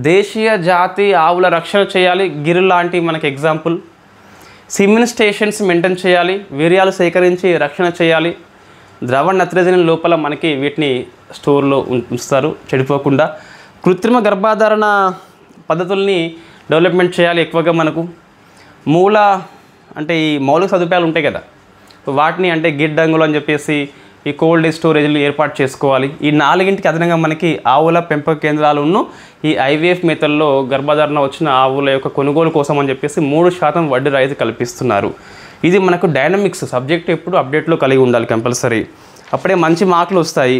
దేశీయ జాతి ఆవుల రక్షణ చేయాలి, గిర్ లాంటి మనకి ఎగ్జాంపుల్. సిమిన్ స్టేషన్స్ మెయింటైన్ చేయాలి, వీర్యాలు సేకరించి రక్షణ చేయాలి. ద్రవ నత్రజని లోపల మనకి వీటిని స్టోర్లో ఉంచుతారు చెడిపోకుండా. కృత్రిమ గర్భధారణ పద్ధతుల్ని డెవలప్మెంట్ చేయాలి ఎక్కువగా మనకు. మూల అంటే ఈ మౌలిక సదుపాయాలు ఉంటాయి కదా, వాటిని అంటే గిడ్డంగులు అని చెప్పేసి ఈ కోల్డ్ స్టోరేజ్లు ఏర్పాటు చేసుకోవాలి. ఈ 4కి అదనంగా మనకి ఆవుల పెంపక కేంద్రాలను ఈ ఐవీఎఫ్ మెథడ్లో గర్భధారణ వచ్చిన ఆవుల యొక్క కొనుగోలు కోసం అని చెప్పేసి 3% వడ్డీ రాయితీ కల్పిస్తున్నారు. ఇది మనకు డైనమిక్స్ సబ్జెక్ట్ ఎప్పుడు అప్డేట్లో కలిగి ఉండాలి కంపల్సరీ, అప్పుడే మంచి మార్కులు వస్తాయి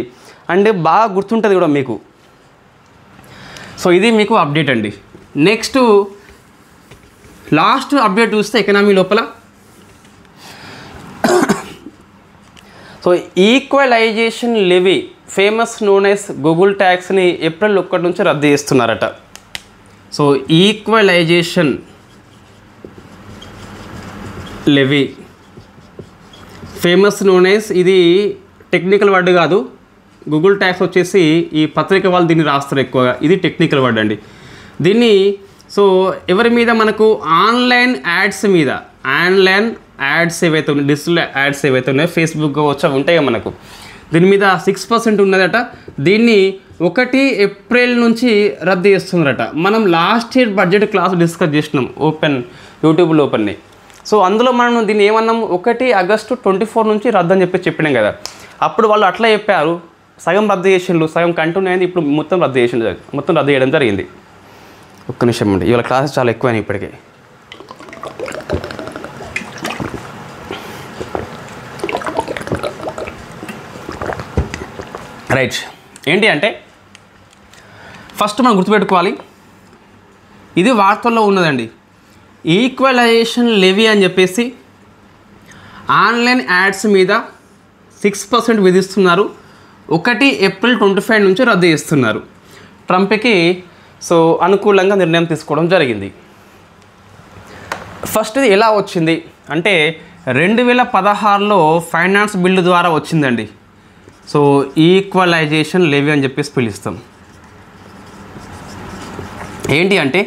అండ్ బాగా గుర్తుంటుంది కూడా మీకు. సో ఇది మీకు అప్డేట్ అండి. నెక్స్ట్ లాస్ట్ అప్డేట్ చూస్తే ఎకనామీ లోపల so equalisation levy famous known as Google ట్యాక్స్ని ఏప్రిల్ 1 నుంచి రద్దు చేస్తున్నారట. So equalisation levy famous known as, ఇది టెక్నికల్ వర్డ్ కాదు. గూగుల్ ట్యాక్స్ వచ్చేసి ఈ పత్రిక వాళ్ళు దీన్ని రాస్తారు ఎక్కువగా, ఇది టెక్నికల్ వర్డ్ అండి. దీన్ని సో ఎవరి మీద మనకు ఆన్లైన్ యాడ్స్ మీద, ఆన్లైన్ యాడ్స్ ఏవైతే ఉన్నాయి, డిజిటల్ యాడ్స్ ఏవైతే ఉన్నాయో ఫేస్బుక్ వచ్చి ఉంటాయో మనకు, దీని మీద 6% ఉన్నదట. దీన్ని 1 ఏప్రిల్ నుంచి రద్దు చేస్తున్నారట. మనం last year budget class discuss చేసినాం ఓపెన్ యూట్యూబ్లో ఓపెన్ని. సో అందులో మనం దీన్ని ఏమన్నాం, 1 ఆగస్టు 2024 నుంచి రద్దు అని చెప్పినాం కదా. అప్పుడు వాళ్ళు అట్లా చెప్పారు, సగం రద్దు చేసిండ్రు, సగం కంటిన్యూ అయింది, ఇప్పుడు మొత్తం రద్దు చేయడం జరిగింది. ఒక్క నిమిషం అండి, ఇవాళ క్లాసెస్ చాలా ఎక్కువైనాయి ఇప్పటికే. రైట్, ఏంటి అంటే ఫస్ట్ మనం గుర్తుపెట్టుకోవాలి, ఇది వార్తల్లో ఉన్నదండి. ఈక్వలైజేషన్ లెవీ అని చెప్పేసి ఆన్లైన్ యాడ్స్ మీద 6% విధిస్తున్నారు. 1 ఏప్రిల్ 2025 నుంచి రద్దు చేస్తున్నారు. ట్రంప్కి సో అనుకూలంగా నిర్ణయం తీసుకోవడం జరిగింది. ఫస్ట్ ఇది ఎలా వచ్చింది అంటే 2016లో ఫైనాన్స్ బిల్లు ద్వారా వచ్చిందండి. సో ఈక్వలైజేషన్ లెవీ అని చెప్పేసి పిలుస్తాం. ఏంటి అంటే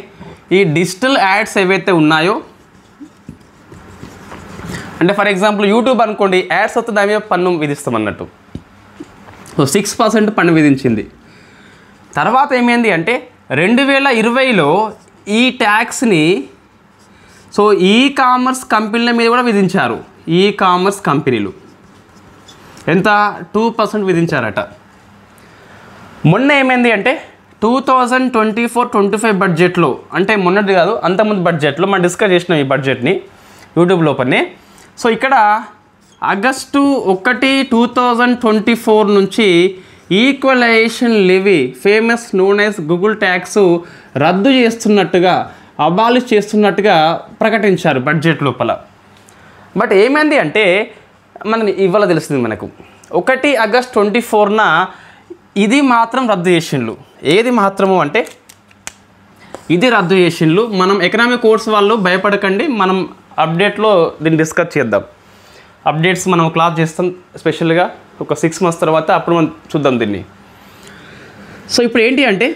ఈ డిజిటల్ యాడ్స్ ఏవైతే ఉన్నాయో, అంటే ఫర్ ఎగ్జాంపుల్ యూట్యూబ్ అనుకోండి, యాడ్స్ వస్తే దాని మీద పన్ను విధిస్తాం అన్నట్టు. సో 6% పన్ను విధించింది. తర్వాత ఏమైంది అంటే 2020లో ఈ ట్యాక్స్ని సో కామర్స్ కంపెనీల మీద కూడా విధించారు. కామర్స్ కంపెనీలు ఎంత 2% విధించారట. మొన్న ఏమైంది అంటే 2024-25 బడ్జెట్లో, అంటే మొన్నటి కాదు అంతకుముందు బడ్జెట్లో మనం డిస్కస్ చేసినాం ఈ బడ్జెట్ని యూట్యూబ్ లోపలనే. సో ఇక్కడ ఆగస్టు 1, 2024 నుంచి equalisation levy famous known as Google tax రద్దు చేస్తున్నట్టుగా, అబాలిష్ చేస్తున్నట్టుగా ప్రకటించారు బడ్జెట్ లోపల. బట్ ఏమైంది అంటే మనకి ఇవాళ తెలిసింది మనకు 1 ఆగస్ట్ 2024న ఇది మాత్రం రద్దు చేసిండ్రు. ఏది మాత్రము అంటే ఇది రద్దు చేసిండ్రు. మనం ఎకనామిక్ కోర్స్ వాళ్ళు భయపడకండి, మనం అప్డేట్లో దీన్ని డిస్కస్ చేద్దాం. అప్డేట్స్ మనం క్లాస్ చేస్తాం స్పెషల్గా ఒక 6 months తర్వాత, అప్పుడు మనం చూద్దాం దీన్ని. సో ఇప్పుడు ఏంటి అంటే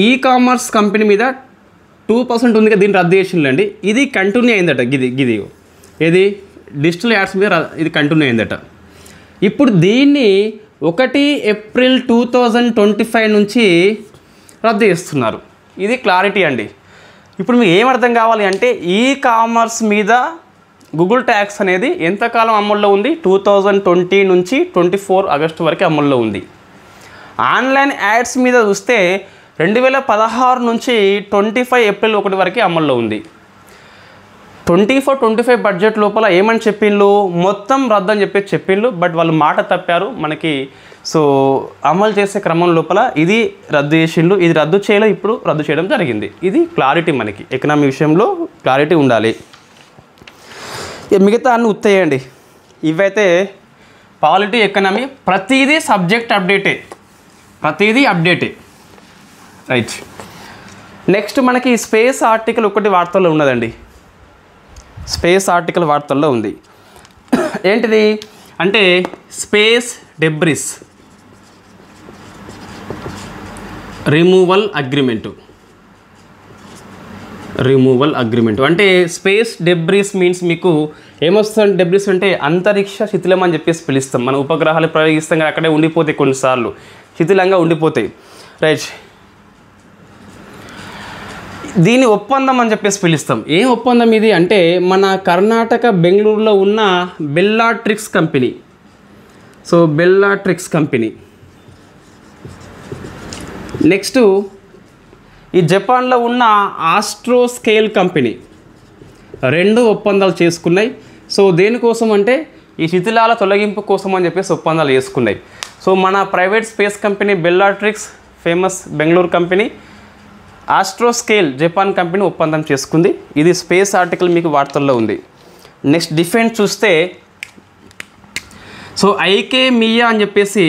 ఈ కామర్స్ కంపెనీ మీద 2% ఉంది కదా, దీన్ని రద్దు చేసిండ్రండి. ఇది కంటిన్యూ అయిందట. గిది ఏది డిజిటల్ యాడ్స్ మీద ఇది కంటిన్యూ అయిందట. ఇప్పుడు దీన్ని 1 ఏప్రిల్ 2025 నుంచి రద్దు చేస్తున్నారు. ఇది క్లారిటీ అండి. ఇప్పుడు మీకు ఏమర్థం కావాలి అంటే ఈ కామర్స్ మీద గూగుల్ ట్యాక్స్ అనేది ఎంతకాలం అమల్లో ఉంది, 2020 నుంచి 24 ఆగస్టు వరకు అమల్లో ఉంది. ఆన్లైన్ యాడ్స్ మీద చూస్తే 2016 నుంచి 25 ఏప్రిల్ 1 వరకు అమల్లో ఉంది. 24-25 బడ్జెట్ లోపల ఏమని చెప్పిండ్రు, మొత్తం రద్దు అని చెప్పిండ్రు. బట్ వాళ్ళు మాట తప్పారు మనకి. సో అమలు చేసే క్రమం లోపల ఇది రద్దు చేసిండ్రు, ఇది రద్దు చేయలేదు, ఇప్పుడు రద్దు చేయడం జరిగింది. ఇది క్లారిటీ, మనకి ఎకనామీ విషయంలో క్లారిటీ ఉండాలి. మిగతా అన్ని ఉత్తేయండి, ఇవైతే పాలిటీ ఎకనామీ ప్రతిదీ సబ్జెక్ట్ అప్డేటే, ప్రతిదీ అప్డేటే. రైట్, నెక్స్ట్ మనకి స్పేస్ ఆర్టికల్ ఒకటి వార్తల్లో ఉన్నదండి. స్పేస్ ఆర్టికల్ వార్తల్లో ఉంది. ఏంటిది అంటే స్పేస్ డెబ్రిస్ రిమూవల్ అగ్రిమెంటు అంటే స్పేస్ డెబ్రిస్ మీన్స్ మీకు ఏమొస్తుంది? డెబ్రిస్ అంటే అంతరిక్ష శిథిలం అని చెప్పేసి పిలుస్తాం. మనం ఉపగ్రహాలు ప్రయోగిస్తాం కదా, అక్కడే ఉండిపోతాయి, కొన్నిసార్లు శిథిలంగా ఉండిపోతాయి, రైట్. దీని ఒప్పందం అని చెప్పేసి పిలుస్తాం. ఏం ఒప్పందం ఇది అంటే మన కర్ణాటక బెంగళూరులో ఉన్న Bellatrix company. So Bellatrix company, next ఈ జపాన్లో ఉన్న ఆస్ట్రోస్కేల్ కంపెనీ రెండు ఒప్పందాలు చేసుకున్నాయి. సో దేనికోసం అంటే ఈ శిథిలాల తొలగింపు కోసం అని చెప్పేసి ఒప్పందాలు చేసుకున్నాయి. సో మన private space company Bellatrix, famous Bengaluru company, Astroscale Japan company ఒప్పందం చేసుకుంది. ఇది స్పేస్ ఆర్టికల్ మీకు వార్తల్లో ఉంది. నెక్స్ట్ డిఫెన్స్ చూస్తే సో ఐకేమియా అని చెప్పేసి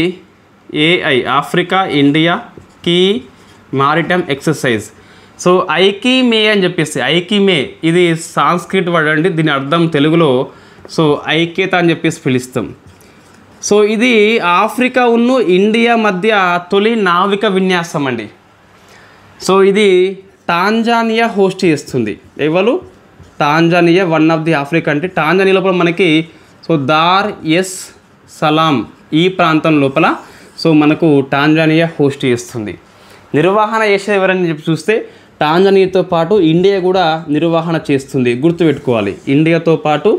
AI Africa India key maritime exercise. So AIKEYME అని చెప్పేసి ఐకీమే ఇది సాంస్క్రిట్ వర్డ్ అండి. దీని అర్థం తెలుగులో సో ఐక్యత అని చెప్పేసి పిలుస్తాం. సో ఇది ఆఫ్రికా ఉన్ను ఇండియా మధ్య తొలి నావిక విన్యాసం అండి. సో ఇది టాంజానియా హోస్ట్ చేస్తుంది. ఎవరు? Tanzania, one of the Africa అంటే టాంజానియా లోపల మనకి సో దార్ ఎస్ సలాం ఈ ప్రాంతం లోపల సో మనకు టాంజానియా హోస్ట్ చేస్తుంది. నిర్వహణ చేసేది ఎవరని చెప్పి చూస్తే టాంజానియాతో పాటు ఇండియా కూడా నిర్వహణ చేస్తుంది. గుర్తుపెట్టుకోవాలి, ఇండియాతో పాటు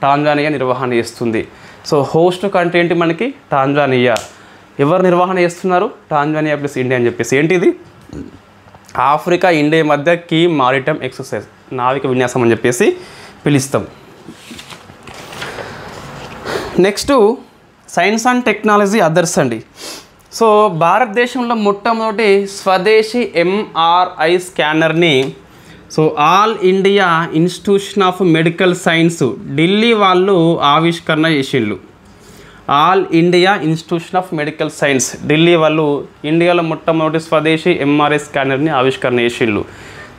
టాంజానియా నిర్వహణ చేస్తుంది. సో హోస్ట్ కంట్రీ ఏంటి మనకి? టాంజానియా. ఎవరు నిర్వహణ చేస్తున్నారు? టాంజానియా ప్లస్ ఇండియా అని చెప్పేసి. ఏంటిది? ఆఫ్రికా ఇండియా మధ్య కీ మారిటైమ్ ఎక్సర్సైజ్ నావిక విన్యాసం అని చెప్పేసి పిలుస్తాం. Next science and technology others అండి. సో భారతదేశంలో మొట్టమొదటి స్వదేశీ ఎంఆర్ఐ స్కానర్ని so all India institution of medical science Delhi వాళ్ళు ఆవిష్కరణ చేసిండ్రు. All India institution of medical science Delhi వాళ్ళు ఇండియాలో మొట్టమొదటి స్వదేశీ ఎంఆర్ఐ స్కానర్ని ఆవిష్కరణ చేసిండ్రు.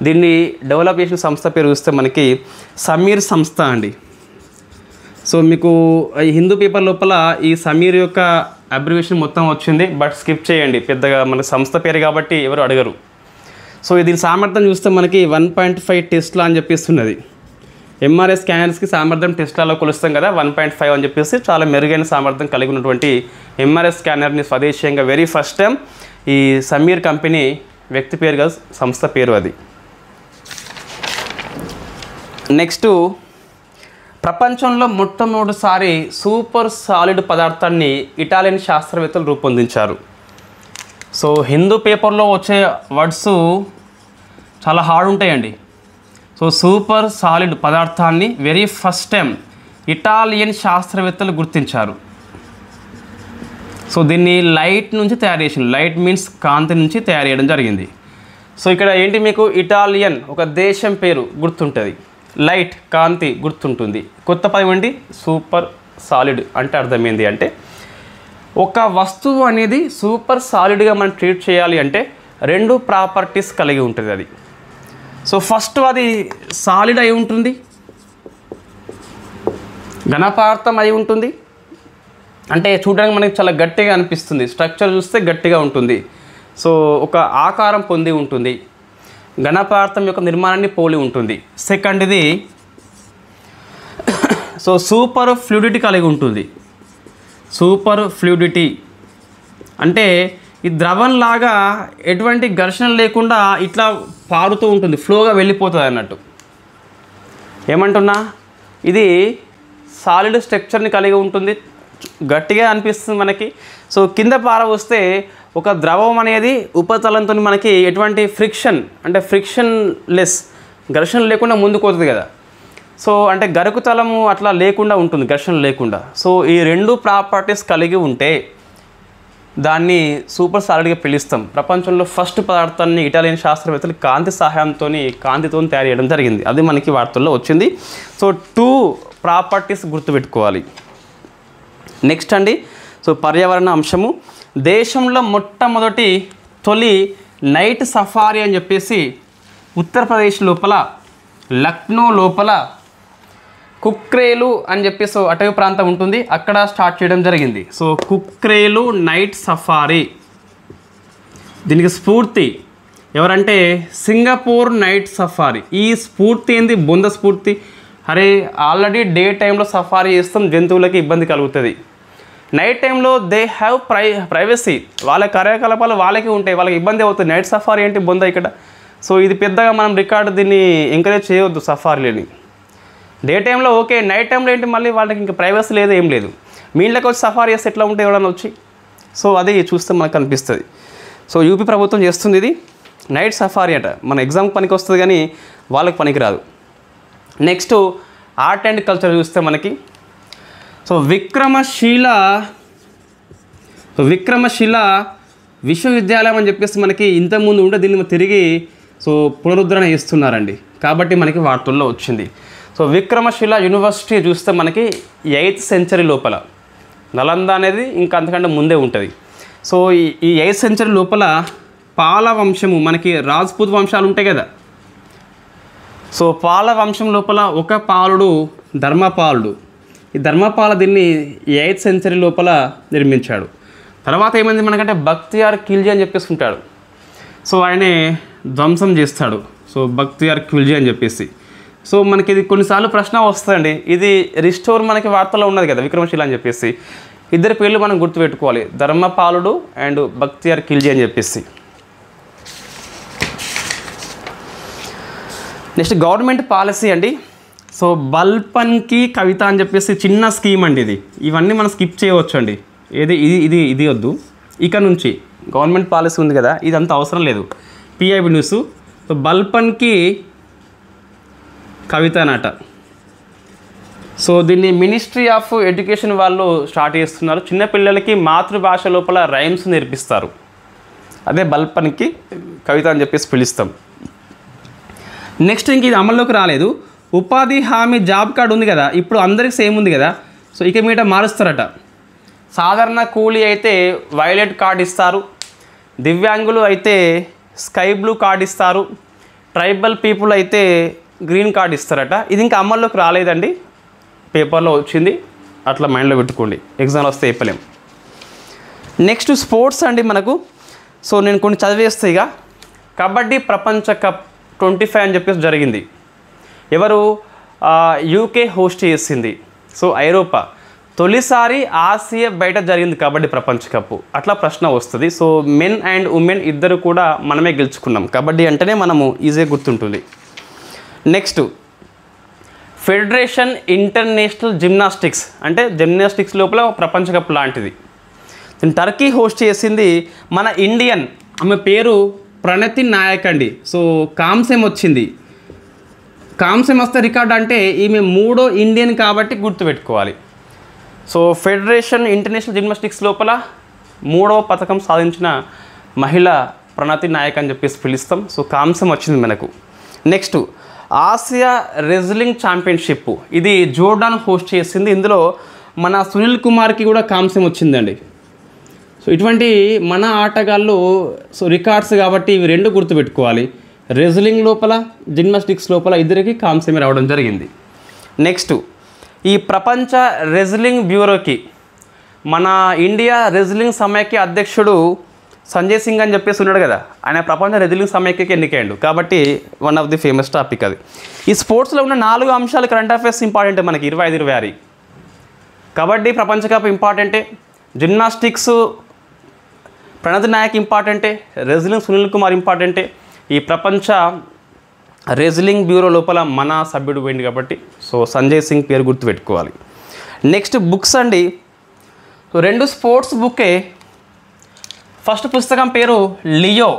దీన్ని డెవలప్ చేసిన సంస్థ పేరు చూస్తే మనకి సమీర్ సంస్థ అండి. సో మీకు ఈ హిందూ పేపర్ లోపల ఈ సమీర్ యొక్క అబ్రివేషన్ మొత్తం వచ్చింది, బట్ స్కిప్ చేయండి, పెద్దగా మన సంస్థ పేరు కాబట్టి ఎవరు అడగరు. సో దీని సామర్థ్యం చూస్తే మనకి 1.5 టెస్లా అని చెప్పిస్తున్నది. ఎంఆర్ఐ స్కానర్స్కి సామర్థ్యం టెస్లాలో కొలుస్తాం కదా, 1.5 అని చెప్పేసి చాలా మెరుగైన సామర్థ్యం కలిగి ఉన్నటువంటి ఎంఆర్ఐ స్కానర్ని స్వదేశీయంగా వెరీ ఫస్ట్ టైం ఈ సమీర్ కంపెనీ వ్యక్తి పేరు కాదు, సంస్థ పేరు అది. నెక్స్ట్ ప్రపంచంలో మొట్టమొదటిసారి సూపర్ సాలిడ్ పదార్థాన్ని ఇటాలియన్ శాస్త్రవేత్తలు రూపొందించారు. సో హిందూ పేపర్లో వచ్చే వర్డ్స్ చాలా హార్డ్ ఉంటాయండి. సో సూపర్ సాలిడ్ పదార్థాన్ని వెరీ ఫస్ట్ టైం ఇటాలియన్ శాస్త్రవేత్తలు గుర్తించారు. సో దీన్ని లైట్ నుంచి తయారు చేసింది. లైట్ మీన్స్ కాంతి నుంచి తయారు చేయడం జరిగింది. సో ఇక్కడ ఏంటి మీకు ఇటాలియన్ ఒక దేశం పేరు గుర్తుంటుంది, లైట్ కాంతి గుర్తుంటుంది. కొత్త పదం ఏంటి? సూపర్ సాలిడ్ అంటే అర్థమైంది అంటే ఒక వస్తువు అనేది సూపర్ సాలిడ్గా మనం ట్రీట్ చేయాలి అంటే రెండు ప్రాపర్టీస్ కలిగి ఉంటుంది అది. సో ఫస్ట్ అది సాలిడ్ అయి ఉంటుంది, ఘనపదార్థం అయి ఉంటుంది, అంటే చూడడానికి మనకి చాలా గట్టిగా అనిపిస్తుంది, స్ట్రక్చర్ చూస్తే గట్టిగా ఉంటుంది. సో ఒక ఆకారం పొంది ఉంటుంది, ఘనపదార్థం యొక్క నిర్మాణాన్ని పోలి ఉంటుంది. సెకండ్ ఇది సో సూపర్ ఫ్లూయిడిటీ కలిగి ఉంటుంది. సూపర్ ఫ్లూయిడిటీ అంటే ఈ ద్రవంలాగా ఎటువంటి ఘర్షణ లేకుండా ఇట్లా పారుతూ ఉంటుంది, ఫ్లోగా వెళ్ళిపోతుంది అన్నట్టు. ఏమంటున్నా, ఇది సాలిడ్ స్ట్రక్చర్ని కలిగి ఉంటుంది, గట్టిగా అనిపిస్తుంది మనకి. సో కింద పార వస్తే ఒక ద్రవం అనేది ఉపరితలంతో మనకి ఎటువంటి ఫ్రిక్షన్ అంటే ఫ్రిక్షన్ లెస్ ఘర్షణ లేకుండా ముందుకు పోతుంది కదా. సో అంటే గరుకుతలము అట్లా లేకుండా ఉంటుంది, ఘర్షణ లేకుండా. సో ఈ రెండు ప్రాపర్టీస్ కలిగి ఉంటే దాన్ని సూపర్ సాలిడ్గా పిలుస్తాం. ప్రపంచంలో ఫస్ట్ పదార్థాన్ని ఇటాలియన్ శాస్త్రవేత్తలు కాంతి సహాయంతో కాంతితో తయారు చేయడం జరిగింది. అది మనకి వార్తల్లో వచ్చింది. సో 2 ప్రాపర్టీస్ గుర్తుపెట్టుకోవాలి. నెక్స్ట్ అండి, సో పర్యావరణ అంశము. దేశంలో మొట్టమొదటి తొలి నైట్ సఫారీ అని చెప్పేసి ఉత్తరప్రదేశ్ లోపల లక్నో లోపల కుక్రేలు అని చెప్పేసి అటవీ ప్రాంతం ఉంటుంది, అక్కడ స్టార్ట్ చేయడం జరిగింది. సో కుక్రేలు నైట్ సఫారీ, దీనికి స్ఫూర్తి ఎవరంటే సింగపూర్ నైట్ సఫారీ. ఈ స్ఫూర్తి ఏంది? బొంద స్ఫూర్తి. అరే ఆల్రెడీ డే టైంలో సఫారీ చేస్తాం, జంతువులకి ఇబ్బంది కలుగుతుంది. నైట్ టైంలో దే హ్యావ్ ప్రైవసీ, వాళ్ళ కార్యకలాపాలు వాళ్ళకి ఉంటాయి, వాళ్ళకి ఇబ్బంది అవుతుంది. నైట్ సఫారీ ఏంటి బొంద ఇక్కడ. సో ఇది పెద్దగా మనం రికార్డు దీన్ని ఎంకరేజ్ చేయవద్దు సఫారీలని. డే టైంలో ఓకే, నైట్ టైంలో ఏంటి మళ్ళీ వాళ్ళకి ఇంకా ప్రైవసీ లేదు, ఏం లేదు. మీ ఇంట్లోకి వచ్చి సఫారీ చేస్తే ఎట్లా ఉంటే ఎవరైనా వచ్చి. సో అది చూస్తే మనకు అనిపిస్తుంది. సో యూపీ ప్రభుత్వం చేస్తుంది ఇది నైట్ సఫారీ అట. మన ఎగ్జామ్ పనికి వస్తుంది కానీ వాళ్ళకి పనికి రాదు. నెక్స్ట్ ఆర్ట్ అండ్ కల్చర్ చూస్తే మనకి సో విక్రమశిల విశ్వవిద్యాలయం అని చెప్పేసి మనకి ఇంతకుముందు ఉంటే దీన్ని తిరిగి సో పునరుద్ధరణ చేస్తున్నారండి, కాబట్టి మనకి వార్తల్లో వచ్చింది. సో విక్రమశిల యూనివర్సిటీ చూస్తే మనకి 8th సెంచరీ లోపల, నలంద అనేది ఇంకా అంతకంటే ముందే ఉంటుంది. సో ఈ 8th సెంచరీ లోపల పాల వంశము, మనకి రాజ్పూత్ వంశాలు ఉంటాయి కదా, సో పాల వంశం లోపల ఒక పాలుడు ధర్మపాలుడు. ఈ ధర్మపాల దీన్ని 8th సెంచరీ లోపల నిర్మించాడు. తర్వాత ఏమైంది మనకంటే బక్తియార్ ఖిల్జీ అని చెప్పేసి ఉంటాడు. సో ఆయనే ధ్వంసం చేస్తాడు. సో బక్తియార్ ఖిల్జీ అని చెప్పేసి. సో మనకి ఇది కొన్నిసార్లు ప్రశ్న వస్తుందండి, ఇది రిస్టోర్ మనకి వార్తల్లో ఉన్నది కదా విక్రమశిల అని చెప్పేసి. ఇద్దరి పేర్లు మనం గుర్తుపెట్టుకోవాలి, ధర్మపాలుడు అండ్ బక్తియార్ ఖిల్జీ అని చెప్పేసి. నెక్స్ట్ గవర్నమెంట్ పాలసీ అండి. సో బల్పన్కి కవిత అని చెప్పేసి చిన్న స్కీమ్ అండి ఇది. ఇవన్నీ మనం స్కిప్ చేయవచ్చు అండి. ఇది వద్దు. ఇక నుంచి గవర్నమెంట్ పాలసీ ఉంది కదా, ఇదంతా అవసరం లేదు. PIB news. సో బల్పన్కి కవిత అనట. సో దీన్ని మినిస్ట్రీ ఆఫ్ ఎడ్యుకేషన్ వాళ్ళు స్టార్ట్ చేస్తున్నారు. చిన్నపిల్లలకి మాతృభాష లోపల రైమ్స్ నేర్పిస్తారు. అదే బల్పన్కి కవిత అని చెప్పేసి పిలుస్తాం. నెక్స్ట్ ఇంక ఇది అమల్లోకి రాలేదు. ఉపాధి హామీ జాబ్ కార్డు ఉంది కదా, ఇప్పుడు అందరికి సేమ్ ఉంది కదా. సో ఇక మీట మారుస్తారట. సాధారణ కూలీ అయితే వైలెట్ కార్డు ఇస్తారు, దివ్యాంగులు అయితే స్కై బ్లూ కార్డు ఇస్తారు, ట్రైబల్ పీపుల్ అయితే గ్రీన్ కార్డు ఇస్తారట. ఇది ఇంకా అమల్లోకి రాలేదండి, పేపర్లో వచ్చింది, అట్లా మైండ్లో పెట్టుకోండి, ఎగ్జామ్లో వస్తే చెప్పలేం. నెక్స్ట్ స్పోర్ట్స్ అండి మనకు. సో నేను కొన్ని చదివేస్తే ఇక కబడ్డీ ప్రపంచ కప్ 25 అని చెప్పేసి జరిగింది. ఎవరు? యూకే హోస్ట్ చేసింది. సో ఐరోపా తొలిసారి ఆసియా బయట జరిగింది కబడ్డీ ప్రపంచ కప్. అట్లా ప్రశ్న వస్తుంది. సో మెన్ అండ్ ఉమెన్ ఇద్దరు కూడా మనమే గెలుచుకున్నాం. కబడ్డీ అంటేనే మనము ఈజీగా గుర్తుంటుంది. నెక్స్ట్ ఫెడరేషన్ ఇంటర్నేషనల్ జిమ్నాస్టిక్స్, అంటే జిమ్నాస్టిక్స్ లోపల ప్రపంచ కప్ లాంటిది. టర్కీ హోస్ట్ చేసింది. మన ఇండియన్, ఆమె పేరు ప్రణతి నాయక్ అండి. సో కాంస్యం వచ్చింది. కాంస్యం వస్తే రికార్డ్ అంటే ఈమె 3వ ఇండియన్ కాబట్టి గుర్తుపెట్టుకోవాలి. సో ఫెడరేషన్ ఇంటర్నేషనల్ జిమ్నాస్టిక్స్ లోపల 3వ పథకం సాధించిన మహిళ ప్రణతి నాయక్ అని చెప్పేసి పిలుస్తాం. సో కాంస్యం వచ్చింది మనకు. నెక్స్ట్ ఆసియా రెజ్లింగ్ ఛాంపియన్షిప్, ఇది జోర్డాన్ హోస్ట్ చేసింది. ఇందులో మన సునీల్ కుమార్కి కూడా కాంస్యం వచ్చిందండి. సో ఇటువంటి మన ఆటగాళ్ళు సో రికార్డ్స్ కాబట్టి ఇవి రెండు గుర్తుపెట్టుకోవాలి. రెజ్లింగ్ లోపల జిమ్నాస్టిక్స్ లోపల ఇద్దరికి కాంస్యమే రావడం జరిగింది. నెక్స్ట్ ఈ ప్రపంచ రెజ్లింగ్ బ్యూరోకి మన ఇండియా రెజ్లింగ్ సమైక్య అధ్యక్షుడు సంజయ్ సింగ్ అని చెప్పేసి ఉన్నాడు కదా, ఆయన ప్రపంచ రెజ్లింగ్ సమైక్యకి ఎన్నికయ్యాడు కాబట్టి one of the famous topic అది. ఈ స్పోర్ట్స్లో ఉన్న 4 అంశాలు కరెంట్ అఫైర్స్ ఇంపార్టెంట్ మనకి 25-26. కబడ్డీ ప్రపంచ కప్ ఇంపార్టెంటే, జిమ్నాస్టిక్స్ ప్రణతి నాయక్ ఇంపార్టెంటే, రెజ్లింగ్ సునీల్ కుమార్ ఇంపార్టెంటే. ఈ ప్రపంచ రెజ్లింగ్ బ్యూరో లోపల మన సభ్యుడు పోయింది కాబట్టి సో సంజయ్ సింగ్ పేరు గుర్తుపెట్టుకోవాలి. నెక్స్ట్ బుక్స్ అండి. 2 స్పోర్ట్స్ బుక్కే. ఫస్ట్ పుస్తకం పేరు Leo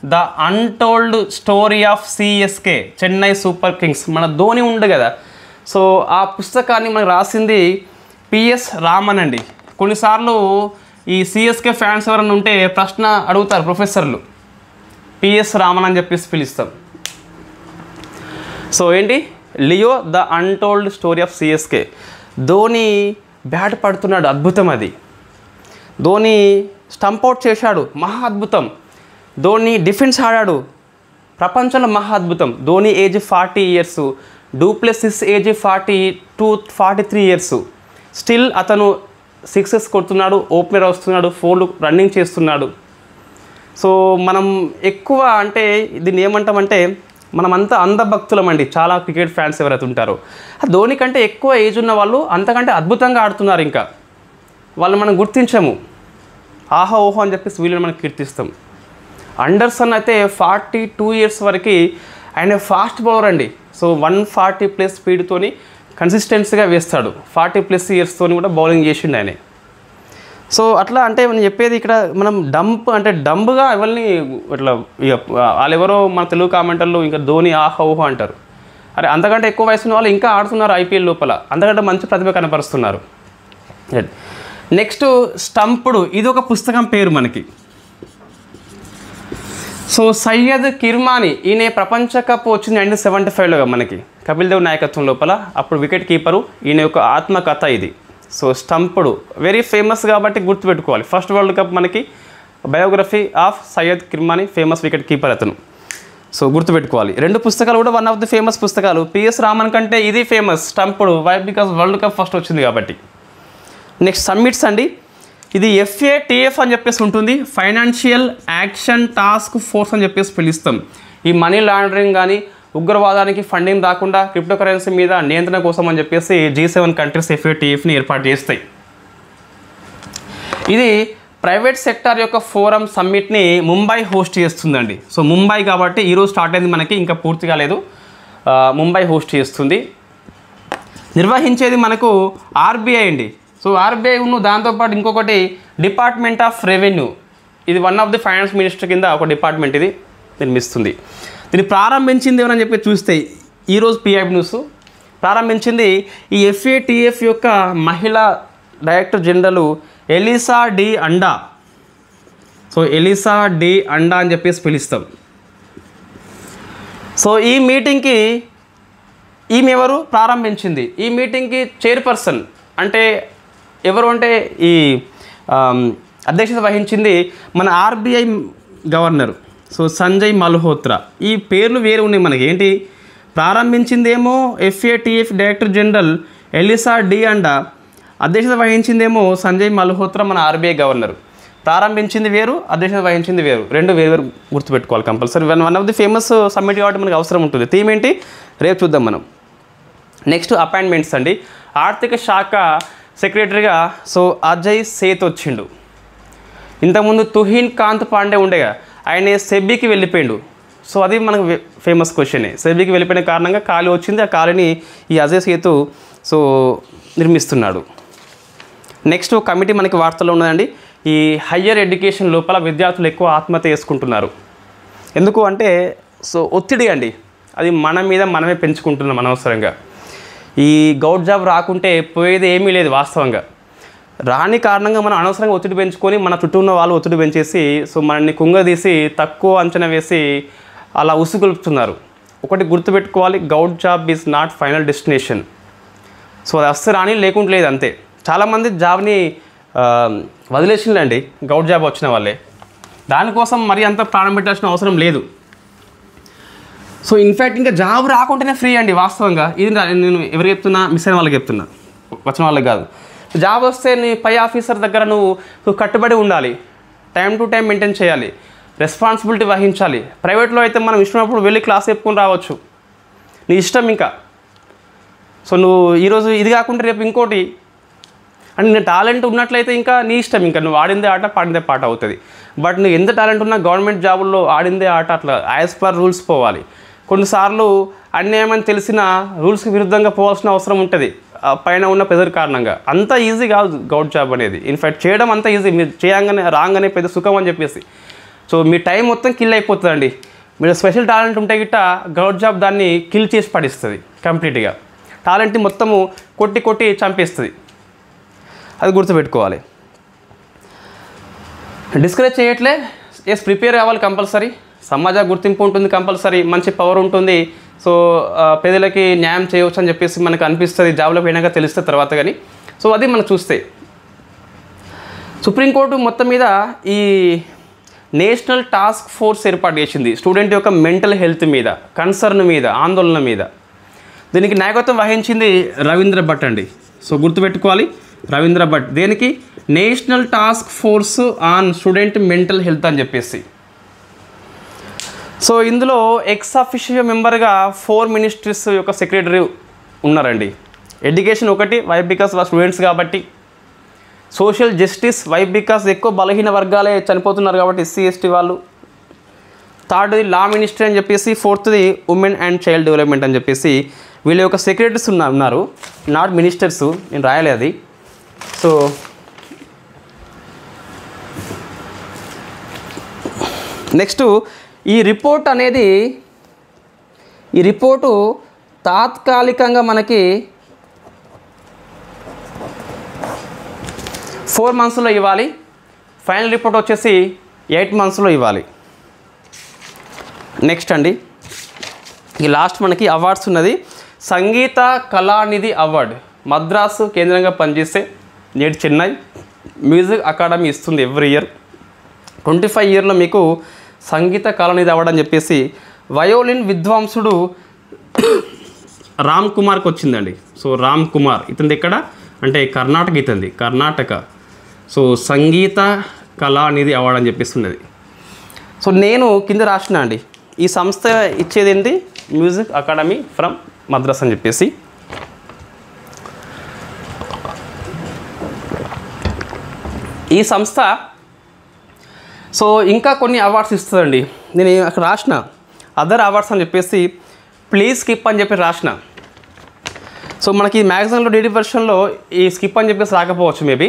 the untold story of CSK, Chennai super Kings. మన ధోని ఉండు కదా, సో ఆ పుస్తకాన్ని మనకు రాసింది పిఎస్ రామన్ అండి. కొన్నిసార్లు ఈ సిఎస్కే ఫ్యాన్స్ ఎవరైనా ఉంటే ప్రశ్న అడుగుతారు ప్రొఫెసర్లు, పిఎస్ రామన్ అని చెప్పేసి పిలుస్తాం. సో ఏంటి Leo the untold story of CSK. Dhoni bat పడుతున్నాడు, అద్భుతం అది. ధోని స్టంప్అవుట్ చేశాడు, మహా అద్భుతం. ధోని డిఫెన్స్ ఆడాడు, ప్రపంచంలో మహా అద్భుతం. Dhoni age 40 years, du Plessis age 43 years, still అతను సిక్సెస్ కొడుతున్నాడు, ఓపెనర్ వస్తున్నాడు, 4 రన్నింగ్ చేస్తున్నాడు. సో మనం ఎక్కువ అంటే దీన్ని ఏమంటామంటే మనమంతా అంధభక్తులం అండి. చాలా క్రికెట్ ఫ్యాన్స్ ఎవరైతే ఉంటారో ధోని కంటే ఎక్కువ ఏజ్ ఉన్న వాళ్ళు అంతకంటే అద్భుతంగా ఆడుతున్నారు. ఇంకా వాళ్ళు మనం గుర్తించము, ఆహా ఓహో అని చెప్పేసి వీళ్ళని మనం కీర్తిస్తాం. అండర్సన్ అయితే 42 ఇయర్స్ వరకు ఆయన ఫాస్ట్ బౌలర్ అండి. సో 140+ స్పీడ్తోని కన్సిస్టెన్సీగా వేస్తాడు. 40+ ఇయర్స్తోని కూడా బౌలింగ్ చేసిండు ఆయన. సో అట్లా అంటే మనం చెప్పేది ఇక్కడ మనం డంబ్గా ఎవరిని ఇట్లా వాళ్ళు ఎవరో మన తెలుగు కామెంటర్లు ఇంకా ధోని ఆహా ఊహో అంటారు. అరే అంతకంటే ఎక్కువ వయసు ఉన్న వాళ్ళు ఇంకా ఆడుతున్నారు ఐపీఎల్ లోపల, అంతకంటే మంచి ప్రతిభ కనపరుస్తున్నారు. నెక్స్ట్ స్టంప్డ్, ఇది ఒక పుస్తకం పేరు మనకి. సో సయ్యద్ కిర్మానీ, ఈయన ప్రపంచ కప్ వచ్చింది 1975లో మనకి కపిల్ దేవ్ నాయకత్వం లోపల. అప్పుడు వికెట్ కీపరు. ఈయన యొక్క ఆత్మకథ ఇది. సో స్టంప్డ్ వెరీ ఫేమస్ కాబట్టి గుర్తుపెట్టుకోవాలి. ఫస్ట్ వరల్డ్ కప్ మనకి biography of Syed Kirmani, famous wicket keeper అతను. సో గుర్తుపెట్టుకోవాలి. 2 పుస్తకాలు కూడా వన్ ఆఫ్ ది ఫేమస్ పుస్తకాలు. పిఎస్ రామన్ కంటే ఇది famous stumped. Why? Because world cup first వచ్చింది కాబట్టి. నెక్స్ట్ సమ్మిట్స్ అండి. ఇది FATF అని చెప్పేసి ఉంటుంది, ఫైనాన్షియల్ యాక్షన్ టాస్క్ ఫోర్స్ అని చెప్పేసి పిలుస్తాం. ఈ మనీ లాండరింగ్ కానీ ఉగ్రవాదానికి ఫండింగ్ రాకుండా క్రిప్టో కరెన్సీ మీద నియంత్రణ కోసం అని చెప్పేసి G7 కంట్రీస్ FATFని ఏర్పాటు చేస్తాయి. ఇది ప్రైవేట్ సెక్టార్ యొక్క ఫోరం సమ్మిట్ని ముంబై హోస్ట్ చేస్తుందండి. సో ముంబై కాబట్టి ఈరోజు స్టార్ట్ అయింది మనకి, ఇంకా పూర్తి కాలేదు. ముంబై హోస్ట్ చేస్తుంది. నిర్వహించేది మనకు RBI అండి. సో RBI ఉన్న దాంతోపాటు ఇంకొకటి డిపార్ట్మెంట్ ఆఫ్ రెవెన్యూ, ఇది one of the finance minister కింద ఒక డిపార్ట్మెంట్ ఇది నిర్మిస్తుంది. దీన్ని ప్రారంభించింది ఎవరని చెప్పి చూస్తే ఈరోజు PIB న్యూస్ ప్రారంభించింది ఈ FATF యొక్క మహిళా డైరెక్టర్ జనరల్ ఎలిసా డి అండా. సో ఎలిసా డి అండా అని చెప్పేసి పిలుస్తాం. సో ఈ మీటింగ్కి ఈమె ఎవరు ప్రారంభించింది? ఈ మీటింగ్కి చైర్పర్సన్ అంటే ఎవరు అంటే ఈ అధ్యక్షత వహించింది మన RBI governor. So Sanjay Malhotra. ఈ పేర్లు వేరే ఉన్నాయి మనకి. ఏంటి ప్రారంభించిందేమో FATF director general Elisa de Anda, అధ్యక్షత వహించిందేమో సంజయ్ మల్హోత్రా మన RBI గవర్నర్. ప్రారంభించింది వేరు, అధ్యక్షత వహించింది వేరు, రెండు వేరు గుర్తుపెట్టుకోవాలి compulsory. One of the famous summit కాబట్టి మనకు అవసరం ఉంటుంది. థీమ్ ఏంటి రేపు చూద్దాం మనం. నెక్స్ట్ అపాయింట్మెంట్స్ అండి. ఆర్థిక శాఖ సెక్రటరీగా సో అజయ్ సేత్ వచ్చిండు. ఇంతకుముందు తుహిన్ కాంత్ పాండే ఉండేగా, ఆయన సెబీకి వెళ్ళిపోయిండు. సో అది మనకు ఫేమస్ క్వశ్చనే. సెబీకి వెళ్ళిపోయిన కారణంగా ఖాళీ వచ్చింది. ఆ ఖాళీని ఈ అజయ్ సేతు సో నిర్మిస్తున్నాడు. నెక్స్ట్ కమిటీ మనకి వార్తల్లో ఉన్నదండి. ఈ హయ్యర్ ఎడ్యుకేషన్ లోపల విద్యార్థులు ఎక్కువ ఆత్మహత్య చేసుకుంటున్నారు. ఎందుకు అంటే సో ఒత్తిడి అండి, అది మన మీద మనమే పెంచుకుంటున్నాం అనవసరంగా. ఈ గౌట్ జాబ్ రాకుంటే పోయేది ఏమీ లేదు వాస్తవంగా. రాని కారణంగా మనం అనవసరంగా ఒత్తిడి పెంచుకొని మన చుట్టూ ఉన్న వాళ్ళు ఒత్తిడి పెంచేసి సో మనల్ని కుంగదీసి తక్కువ అంచనా వేసి అలా ఉసుగొలుపుతున్నారు. ఒకటి గుర్తుపెట్టుకోవాలి, govt job is not final destination. So అది అస్సలు రాని లేకుండా లేదు అంతే. చాలామంది జాబ్ని వదిలేసిందండి గౌట్ జాబ్ వచ్చిన వాళ్ళే. దానికోసం మరి అంత ప్రాణం పెట్టాల్సిన అవసరం లేదు. సో ఇన్ఫ్యాక్ట్ ఇంకా జాబ్ రాకుంటేనే ఫ్రీ అండి వాస్తవంగా. ఇది నేను ఎవరికి చెప్తున్నా, మిస్ అయిన వాళ్ళకి చెప్తున్నా, వచ్చిన వాళ్ళకి కాదు. జాబ్ వస్తే నీ పై ఆఫీసర్ దగ్గర నువ్వు కట్టుబడి ఉండాలి, టైం టు టైం మెయింటైన్ చేయాలి, రెస్పాన్సిబిలిటీ వహించాలి. ప్రైవేట్లో అయితే మనం ఇష్టమైనప్పుడు వెళ్ళి క్లాస్ చెప్పుకొని రావచ్చు, నీ ఇష్టం ఇంకా. సో నువ్వు ఈరోజు ఇది కాకుండా రేపు ఇంకోటి అంటే నీ టాలెంట్ ఉన్నట్లయితే ఇంకా నీ ఇష్టం, ఇంకా నువ్వు ఆడిందే ఆట పాడిందే పాట అవుతుంది. బట్ నువ్వు ఎంత టాలెంట్ ఉన్నా గవర్నమెంట్ జాబుల్లో ఆడిందే ఆట అట్లా యాజ్ పర్ రూల్స్ పోవాలి. కొన్నిసార్లు అన్యాయమని తెలిసిన రూల్స్కి విరుద్ధంగా పోవాల్సిన అవసరం ఉంటుంది పైన ఉన్న ప్రెజర్ కారణంగా. అంత ఈజీ కాదు గౌట్ జాబ్ అనేది. ఇన్ఫ్యాక్ట్ చేయడం అంత ఈజీ, మీరు చేయంగానే రాగానే పెద్ద సుఖం అని చెప్పేసి. సో మీ టైం మొత్తం కిల్ అయిపోతుందండి. మీరు స్పెషల్ టాలెంట్ ఉంటే గిట్ట గౌట్ జాబ్ దాన్ని కిల్ చేసి పడిస్తుంది కంప్లీట్గా. టాలెంట్ని మొత్తము కొట్టి కొట్టి చంపేస్తుంది. అది గుర్తుపెట్టుకోవాలి. డిస్కరేజ్ చేయట్లే, ఎస్ ప్రిపేర్ అవ్వాలి కంపల్సరీ. సమాజ గుర్తింపు ఉంటుంది కంపల్సరీ, మంచి పవర్ ఉంటుంది. సో పేదలకి న్యాయం చేయవచ్చు అని చెప్పేసి మనకు అనిపిస్తుంది జాబ్లో పోయినాక తెలిస్తే తర్వాత. కానీ సో అది మనం చూస్తే సుప్రీంకోర్టు మొత్తం మీద ఈ నేషనల్ టాస్క్ ఫోర్స్ ఏర్పాటు చేసింది స్టూడెంట్ యొక్క మెంటల్ హెల్త్ మీద, కన్సర్న్ మీద, ఆందోళన మీద. దీనికి నాయకత్వం వహించింది రవీంద్ర భట్ అండి. సో గుర్తుపెట్టుకోవాలి, రవీంద్ర భట్. దేనికి? National task force on student mental health అని చెప్పేసి. సో ఇందులో ఎక్స్ అఫిషియో మెంబర్గా 4 మినిస్ట్రీస్ యొక్క సెక్రటరీ ఉన్నారండి. ఎడ్యుకేషన్ ఒకటి, వై బికాస్ స్టూడెంట్స్ కాబట్టి. సోషల్ జస్టిస్, వై బికాస్ ఎక్కువ బలహీన వర్గాలే చనిపోతున్నారు కాబట్టి, ఎస్సీ ఎస్టీ వాళ్ళు. థర్డ్ది లా మినిస్ట్రీ అని చెప్పేసి. ఫోర్త్ది ఉమెన్ అండ్ చైల్డ్ డెవలప్మెంట్ అని చెప్పేసి. వీళ్ళ యొక్క సెక్రటరీస్ ఉన్నారు, నాట్ మినిస్టర్స్. నేను రాయలే అది. సో నెక్స్ట్ ఈ రిపోర్టు తాత్కాలికంగా మనకి 4 మంత్స్లో ఇవ్వాలి. ఫైనల్ రిపోర్ట్ వచ్చేసి 8 మంత్స్లో ఇవ్వాలి. నెక్స్ట్ అండి, ఈ లాస్ట్ మనకి అవార్డ్స్ ఉన్నది. సంగీత కళానిధి అవార్డు మద్రాసు కేంద్రంగా పనిచేసే నేడు చెన్నై మ్యూజిక్ అకాడమీ ఇస్తుంది ఎవ్రీ ఇయర్. 25 ఇయర్లో మీకు సంగీత కళానిధి అవార్డు అని చెప్పేసి వయోలిన్ విద్వాంసుడు రామ్ కుమార్కి వచ్చిందండి. సో రామ్ కుమార్ ఇతనిది ఎక్కడ అంటే కర్ణాటక, ఇతనిది కర్ణాటక. సో సంగీత కళానిధి అవార్డు అని చెప్పేసి ఉన్నది. సో నేను కింద రాసిన అండి, ఈ సంస్థ ఇచ్చేది ఏంటి? మ్యూజిక్ అకాడమీ ఫ్రమ్ మద్రాస్ అని చెప్పేసి. ఈ సంస్థ సో ఇంకా కొన్ని అవార్డ్స్ ఇస్తుందండి. నేను అక్కడ రాసిన అదర్ అవార్డ్స్ అని చెప్పేసి ప్లీజ్ స్కిప్ అని చెప్పి రాసిన. సో మనకి మ్యాగజైన్లో డైలీ వెర్షన్లో ఈ స్కిప్ అని చెప్పేసి రాకపోవచ్చు మేబీ.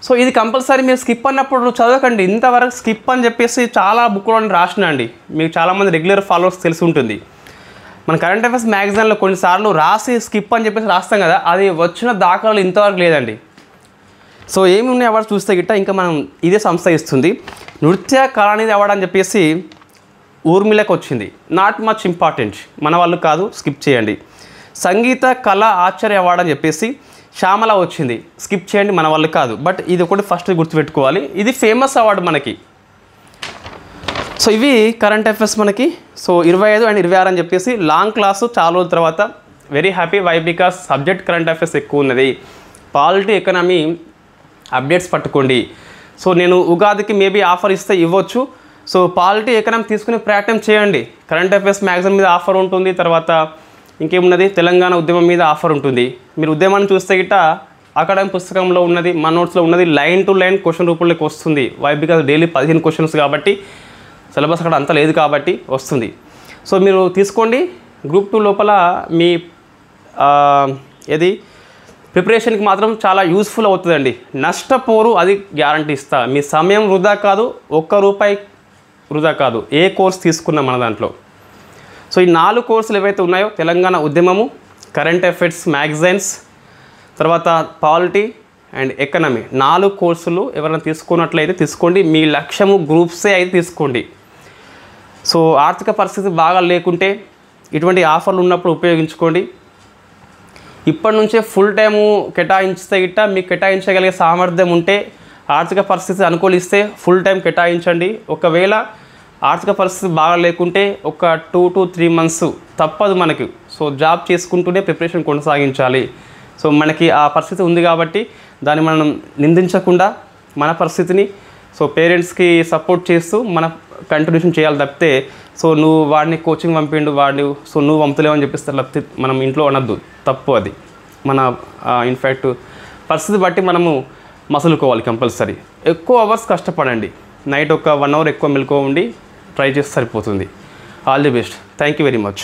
సో ఇది కంపల్సరీ మీరు స్కిప్ అన్నప్పుడు చదవకండి. ఇంతవరకు స్కిప్ అని చెప్పేసి చాలా బుక్లో రాసిన అండి. మీకు చాలామంది రెగ్యులర్ ఫాలోవర్స్ తెలిసి ఉంటుంది. మన కరెంట్ అఫైర్స్ మ్యాగజైన్లో కొన్నిసార్లు రాసి స్కిప్ అని చెప్పేసి రాస్తాం కదా, అది వచ్చిన దాఖలాలు ఇంతవరకు లేదండి. సో ఏమి ఉన్నాయి అవార్డ్స్ చూస్తే గిట్ట ఇంకా మనం ఇదే సంస్థ ఇస్తుంది. నృత్య కళానిధి అవార్డు అని చెప్పేసి ఊర్మిళకు వచ్చింది. నాట్ మచ్ ఇంపార్టెంట్, మన వాళ్ళు కాదు, స్కిప్ చేయండి. సంగీత కళా ఆచార్య అవార్డు అని చెప్పేసి శ్యామల వచ్చింది, స్కిప్ చేయండి, మన వాళ్ళు కాదు. బట్ ఇది ఒకటి ఫస్ట్ గుర్తుపెట్టుకోవాలి, ఇది ఫేమస్ అవార్డు మనకి. సో ఇవి కరెంట్ అఫైర్స్ మనకి. సో 25 అండ్ 26 అని చెప్పేసి లాంగ్ క్లాసు చాలా రోజుల తర్వాత. Very happy, why because subject current affairs ఎక్కువ ఉన్నది. పాలిటీ ఎకనామీ అప్డేట్స్ పట్టుకోండి. సో నేను ఉగాదికి మేబీ ఆఫర్ ఇస్తే ఇవ్వచ్చు. సో పాలిటీ ఎకనామీ తీసుకుని ప్రయత్నం చేయండి. కరెంట్ అఫైర్స్ మ్యాగజైన్ మీద ఆఫర్ ఉంటుంది. తర్వాత ఇంకేమున్నది, తెలంగాణ ఉద్యమం మీద ఆఫర్ ఉంటుంది. మీరు ఉద్యమాన్ని చూస్తే గిట్ట అకాడమీ పుస్తకంలో ఉన్నది, మన నోట్స్లో ఉన్నది, లైన్ టు లైన్ క్వశ్చన్ రూపంలోకి వస్తుంది. వై బికాస్ డైలీ 15 క్వశ్చన్స్ కాబట్టి, సిలబస్ అక్కడ అంత లేదు కాబట్టి వస్తుంది. సో మీరు తీసుకోండి. గ్రూప్ 2 లోపల మీ ఏది ప్రిపరేషన్కి మాత్రం చాలా యూస్ఫుల్ అవుతుందండి. నష్టపోరు, అది గ్యారంటీ ఇస్తా. మీ సమయం వృధా కాదు, ₹1 వృధా కాదు, ఏ కోర్స్ తీసుకున్నా మన దాంట్లో. సో ఈ 4 కోర్సులు ఏవైతే ఉన్నాయో, తెలంగాణ ఉద్యమము, కరెంట్ అఫైర్స్ మ్యాగజైన్స్, తర్వాత పాలిటీ అండ్ ఎకనమీ, 4 కోర్సులు ఎవరైనా తీసుకున్నట్లయితే తీసుకోండి. మీ లక్ష్యము గ్రూప్సే అయితే తీసుకోండి. సో ఆర్థిక పరిస్థితి బాగా లేకుంటే ఇటువంటి ఆఫర్లు ఉన్నప్పుడు ఉపయోగించుకోండి. ఇప్పటి నుంచే ఫుల్ టైము కేటాయించితే గిట్ట మీకు కేటాయించగలిగే సామర్థ్యం ఉంటే, ఆర్థిక పరిస్థితి అనుకూలిస్తే ఫుల్ టైం కేటాయించండి. ఒకవేళ ఆర్థిక పరిస్థితి బాగా లేకుంటే ఒక 2 to 3 మంత్స్ తప్పదు మనకి. సో జాబ్ చేసుకుంటూనే ప్రిపరేషన్ కొనసాగించాలి. సో మనకి ఆ పరిస్థితి ఉంది కాబట్టి దాన్ని మనం నిందించకుండా మన పరిస్థితిని సో పేరెంట్స్కి సపోర్ట్ చేస్తూ మన కంటిన్యూషన్ చేయాలి తప్పితే, సో నువ్వు వాడిని కోచింగ్ పంపిండు వాడిని సో నువ్వు పంపుతలేవు అని చెప్పిస్తే తప్పితే మనం ఇంట్లో అనద్దు, తప్పు అది. మన ఇన్ఫ్యాక్ట్ పరిస్థితి బట్టి మనము మసులుకోవాలి కంపల్సరీ. ఎక్కువ అవర్స్ కష్టపడండి, నైట్ ఒక 1 hour ఎక్కువ మెలకువ ఉండి ట్రై చేస్తే సరిపోతుంది. All the best. Thank you very much.